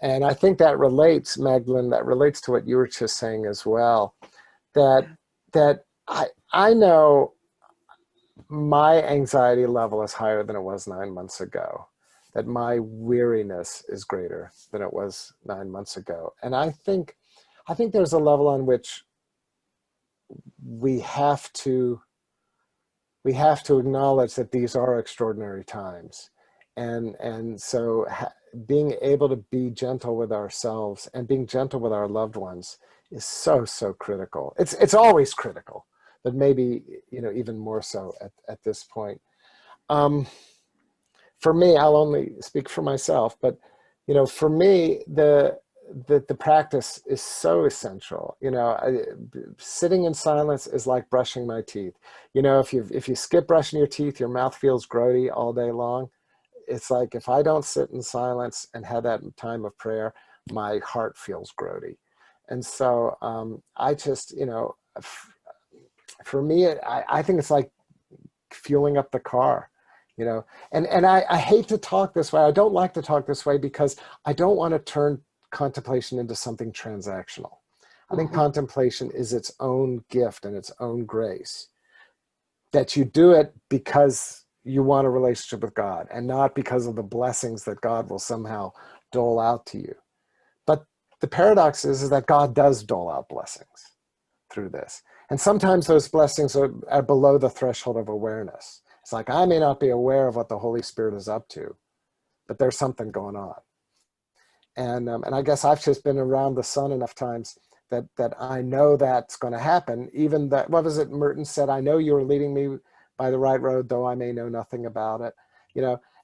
And I think that relates, Magdalene, that relates to what you were just saying as well, that I know my anxiety level is higher than it was 9 months ago, that my weariness is greater than it was 9 months ago. And I think there's a level on which we have to acknowledge that these are extraordinary times. And so being able to be gentle with ourselves and being gentle with our loved ones is so critical. It's always critical, but maybe, even more so at this point. For me, I'll only speak for myself, but, for me, the practice is so essential. Sitting in silence is like brushing my teeth. If you skip brushing your teeth, your mouth feels grody all day long. It's like, if I don't sit in silence and have that time of prayer, my heart feels grody. And so I just, for me, I think it's like fueling up the car, and I hate to talk this way. I don't like to talk this way because I don't want to turn contemplation into something transactional. I think contemplation is its own gift and its own grace, that you do it because you want a relationship with God and not because of the blessings that God will somehow dole out to you. But the paradox is that God does dole out blessings through this. And sometimes those blessings are below the threshold of awareness. It's like, I may not be aware of what the Holy Spirit is up to, but there's something going on. And I guess I've just been around the sun enough times that I know that's going to happen. Even that, what was it Merton said, I know you are leading me by the right road, though I may know nothing about it.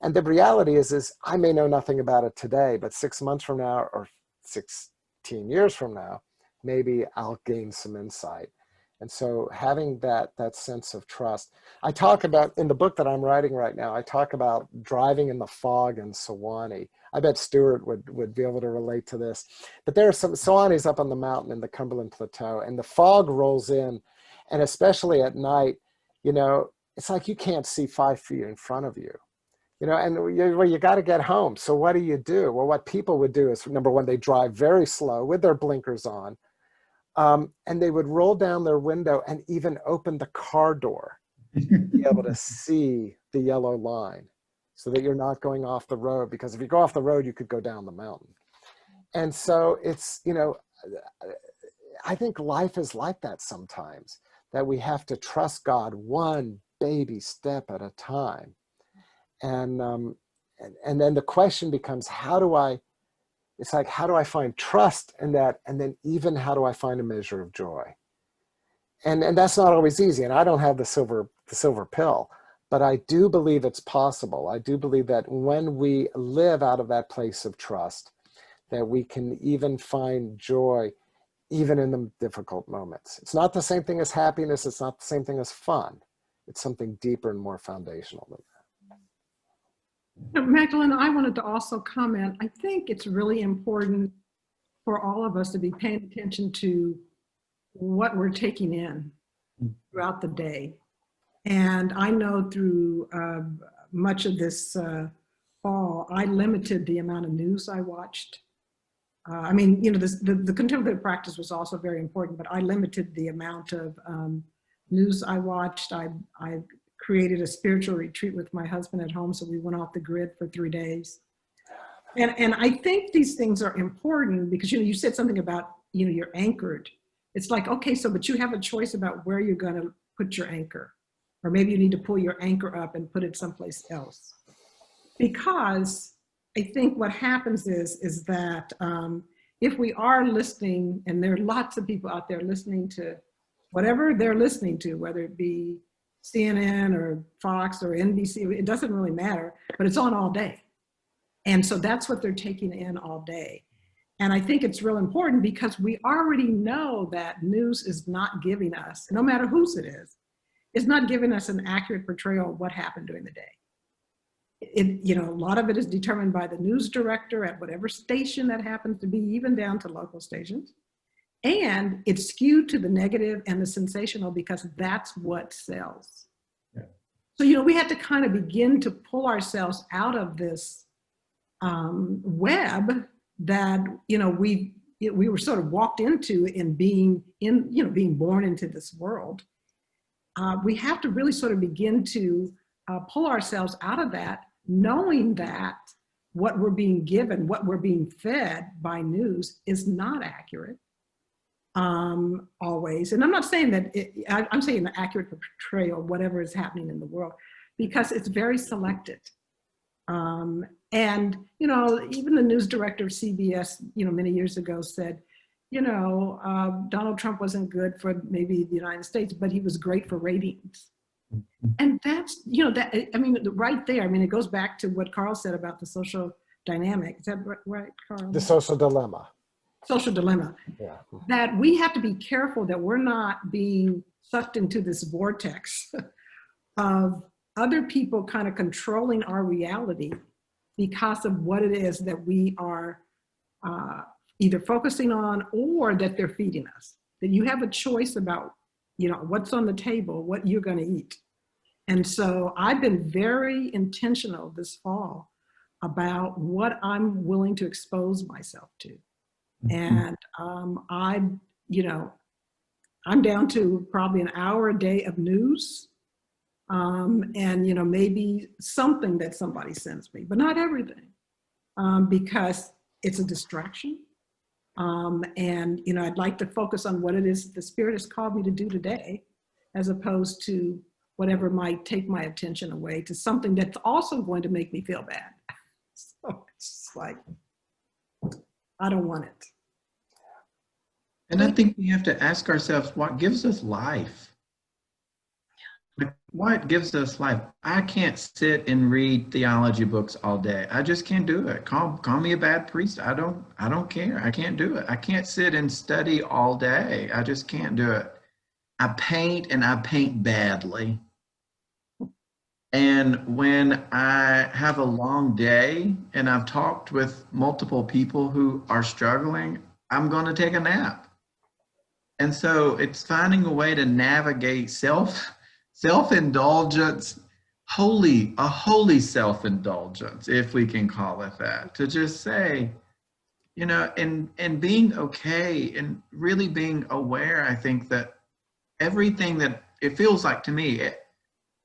And the reality is I may know nothing about it today, but 6 months from now or 16 years from now, maybe I'll gain some insight. And so having that sense of trust, I talk about in the book that I'm writing right now, I talk about driving in the fog in Sewanee. I bet Stuart would be able to relate to this. But there are some, Sewanee's up on the mountain in the Cumberland Plateau, and the fog rolls in, and especially at night, it's like you can't see 5 feet in front of you. And you got to get home. So what do? Well, what people would do is, number one, they drive very slow with their blinkers on. And they would roll down their window and even open the car door to be able to see the yellow line so that you're not going off the road. Because if you go off the road, you could go down the mountain. And so it's, I think life is like that sometimes, that we have to trust God one baby step at a time. And then the question becomes, how do I find trust in that? And then even how do I find a measure of joy? And that's not always easy. And I don't have the silver pill, but I do believe it's possible. I do believe that when we live out of that place of trust, that we can even find joy, even in the difficult moments. It's not the same thing as happiness. It's not the same thing as fun. It's something deeper and more foundational than that. Magdalene, I wanted to also comment. I think it's really important for all of us to be paying attention to what we're taking in throughout the day. And I know through much of this fall, I limited the amount of news I watched. I mean, you know, the contemplative practice was also very important, but I limited the amount of news I watched. I created a spiritual retreat with my husband at home, so we went off the grid for 3 days. And I think these things are important because, you know, you said something about, you know, you're anchored. It's like, okay, so, but you have a choice about where you're going to put your anchor. Or maybe you need to pull your anchor up and put it someplace else. Because I think what happens is that if we are listening, and there are lots of people out there listening to whatever they're listening to, whether it be CNN or Fox or NBC, it doesn't really matter, but it's on all day. And so that's what they're taking in all day. And I think it's real important because we already know that news is not giving us, no matter whose it is not giving us an accurate portrayal of what happened during the day. You know, a lot of it is determined by the news director at whatever station that happens to be, even down to local stations. And it's skewed to the negative and the sensational because that's what sells. Yeah. So, you know, we had to kind of begin to pull ourselves out of this web that, you know, we were sort of walked into in being born into this world. We have to really sort of begin to pull ourselves out of that, knowing that what we're being given, what we're being fed by news is not accurate always. And I'm not saying that, I'm saying the accurate portrayal of whatever is happening in the world, because it's very selected. And, you know, even the news director of CBS, you know, many years ago said, you know, Donald Trump wasn't good for maybe the United States, but he was great for ratings. And that's, you know, that, I mean, right there, I mean, it goes back to what Carl said about the social dynamic. Is that right, Carl? The social dilemma. Social dilemma. Yeah. That we have to be careful that we're not being sucked into this vortex of other people kind of controlling our reality because of what it is that we are either focusing on or that they're feeding us. That you have a choice about, you know, what's on the table, what you're going to eat. And so I've been very intentional this fall about what I'm willing to expose myself to. And you know, I'm down to probably an hour a day of news. And, you know, maybe something that somebody sends me, but not everything, because it's a distraction. And, you know, I'd like to focus on what it is the Spirit has called me to do today, as opposed to whatever might take my attention away to something that's also going to make me feel bad. So it's like, I don't want it. And I think we have to ask ourselves, what gives us life? What gives us life? I can't sit and read theology books all day. I just can't do it. Call me a bad priest. I don't care. I can't do it. I can't sit and study all day. I just can't do it. I paint, and I paint badly. And when I have a long day and I've talked with multiple people who are struggling, I'm going to take a nap. And so it's finding a way to navigate self-indulgence, a holy self-indulgence, if we can call it that, to just say, you know, and being okay and really being aware. I think that everything that it feels like to me,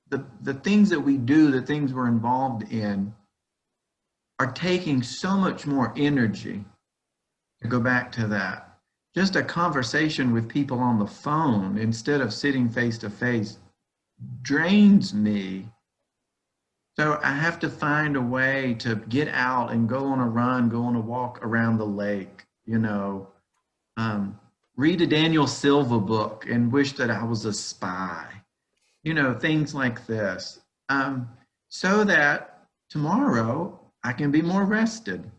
the things that we do, the things we're involved in, are taking so much more energy. To go back to that, just a conversation with people on the phone instead of sitting face to face drains me. So I have to find a way to get out and go on a run, go on a walk around the lake, you know, read a Daniel Silva book and wish that I was a spy, you know, things like this, so that tomorrow I can be more rested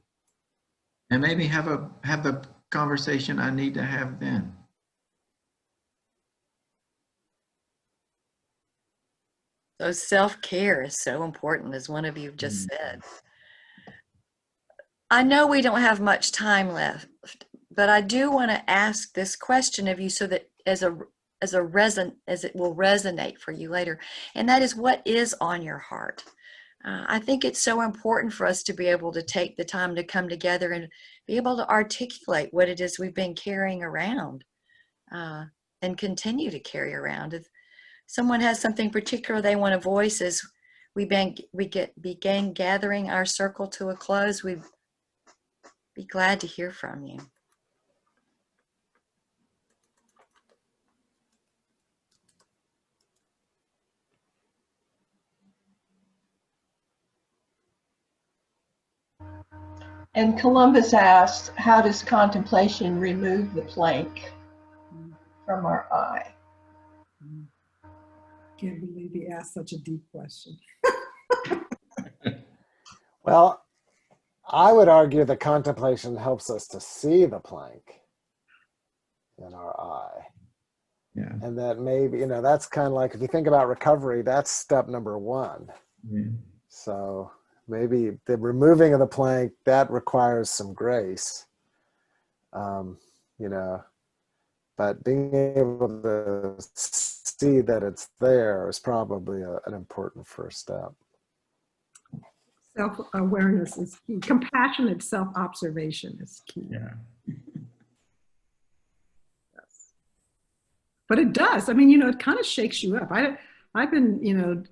and maybe have the conversation I need to have then. So self-care is so important, as one of you just said. I know we don't have much time left, but I do want to ask this question of you so that as it will resonate for you later. And that is, what is on your heart? I think it's so important for us to be able to take the time to come together and be able to articulate what it is we've been carrying around and continue to carry around. If someone has something particular they want to voice as we began gathering our circle to a close, we'd be glad to hear from you. And Columbus asked, how does contemplation remove the plank from our eye? Can't believe he asked such a deep question. Well, I would argue that contemplation helps us to see the plank in our eye. Yeah. And that maybe, that's kind of like, if you think about recovery, that's step number one. Yeah. So maybe the removing of the plank, that requires some grace, but being able to see that it's there is probably an important first step. Self-awareness is key. Compassionate self-observation is key. Yeah. Yes. But it does. I mean, it kind of shakes you up. I've been,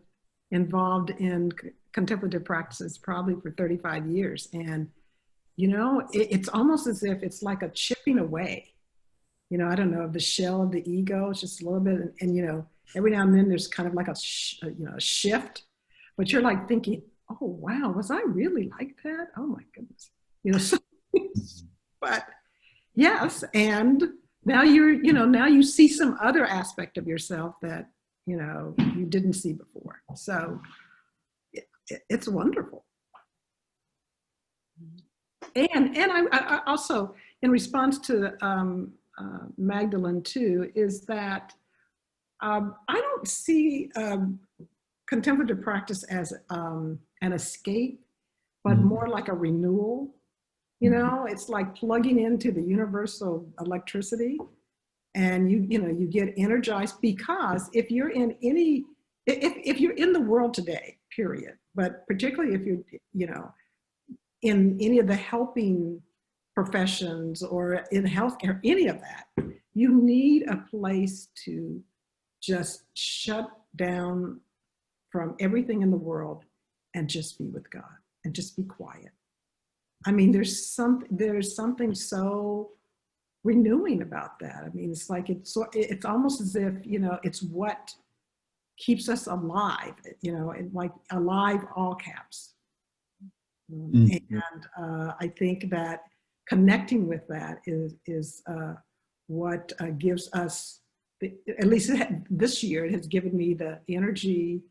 involved in contemplative practices probably for 35 years. And, it's almost as if it's like a chipping away. I don't know, of the shell of the ego. It's just a little bit. And every now and then there's kind of like a shift. But you're like thinking, oh, wow, was I really like that? Oh, my goodness. But yes, and now now you see some other aspect of yourself that, you didn't see before. So it's wonderful. And I also, in response to Magdalene too, is that I don't see contemplative practice as an escape, but more like a renewal. It's like plugging into the universal electricity, and you get energized, because if you're in if you're in the world today, period, but particularly if you're in any of the helping professions or in healthcare, any of that, you need a place to just shut down from everything in the world and just be with God and just be quiet. I mean, there's something so renewing about that. I mean, it's like it's almost as if it's what keeps us alive. And like alive, all caps. And I think that connecting with that is what gives us, at least this year, it has given me the energy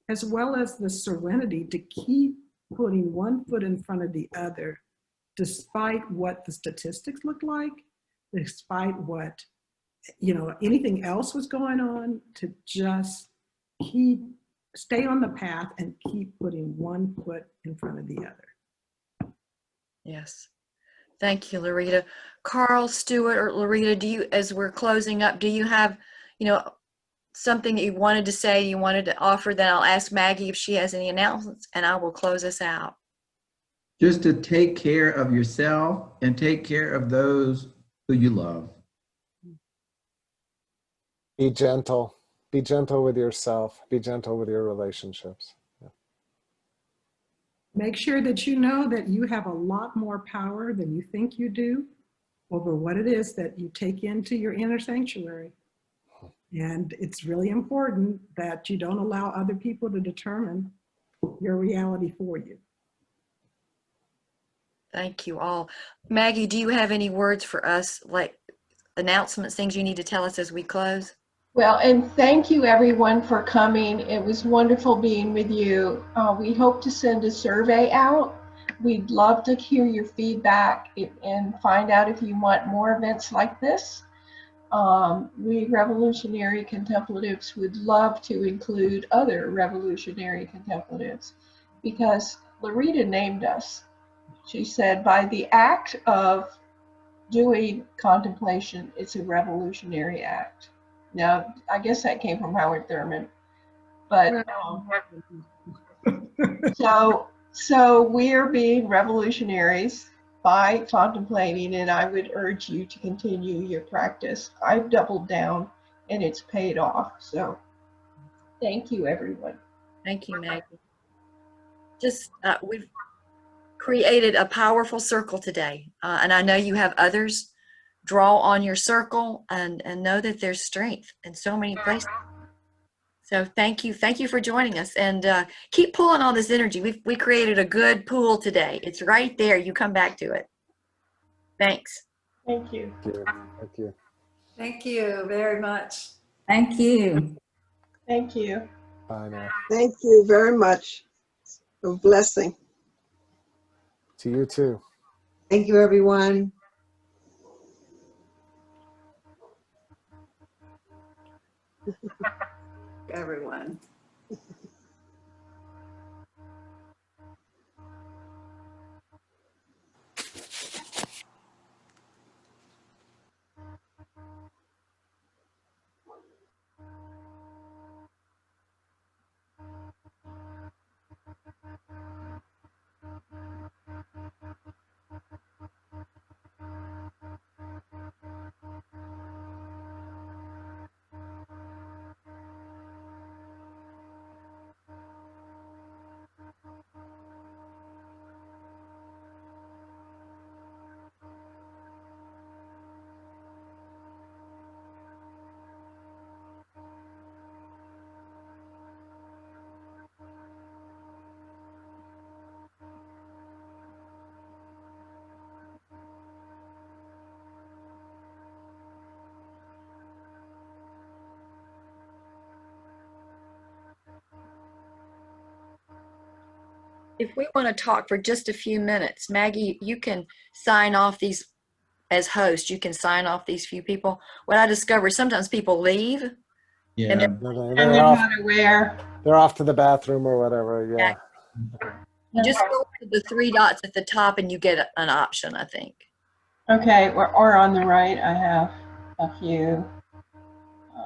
as well as the serenity to keep putting one foot in front of the other, despite what the statistics look like, despite what, anything else was going on, to just stay on the path and keep putting one foot in front of the other. Yes. Thank you, Lerita. Carl, Stuart, or Lerita, as we're closing up, do you have, something that you wanted to say, you wanted to offer? Then I'll ask Maggie if she has any announcements, and I will close us out. Just to take care of yourself and take care of those who you love. Be gentle. Be gentle with yourself. Be gentle with your relationships. Yeah. Make sure that you know that you have a lot more power than you think you do over what it is that you take into your inner sanctuary. And it's really important that you don't allow other people to determine your reality for you. Thank you all. Maggie, do you have any words for us, like announcements, things you need to tell us as we close? Well, and thank you everyone for coming. It was wonderful being with you. We hope to send a survey out. We'd love to hear your feedback and find out if you want more events like this. We revolutionary contemplatives would love to include other revolutionary contemplatives because Lerita named us. She said, by the act of doing contemplation, it's a revolutionary act. Now, I guess that came from Howard Thurman, but so we're being revolutionaries by contemplating, and I would urge you to continue your practice. I've doubled down and it's paid off. So thank you, everyone. Thank you, Maggie. Just, we've created a powerful circle today. And I know you have others. Draw on your circle and know that there's strength in so many places. So thank you. Thank you for joining us, and keep pulling all this energy. We created a good pool today. It's right there. You come back to it. Thanks. Thank you. Thank you. Thank you. Thank you very much. Thank you. Thank you. Bye now. Thank you very much. A blessing. To you too. Thank you, everyone. Everyone. If we want to talk for just a few minutes, Maggie, you can sign off these as host. You can sign off these few people. What I discovered, sometimes people leave. Yeah. And And they're not aware. They're off to the bathroom or whatever. Yeah. you just go to the three dots at the top and you get an option, I think. Okay, or on the right, I have a few.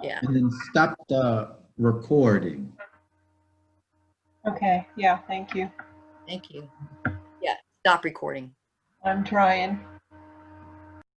Yeah. And then stop the recording. Okay, yeah, thank you. Thank you. Yeah. Stop recording. I'm trying.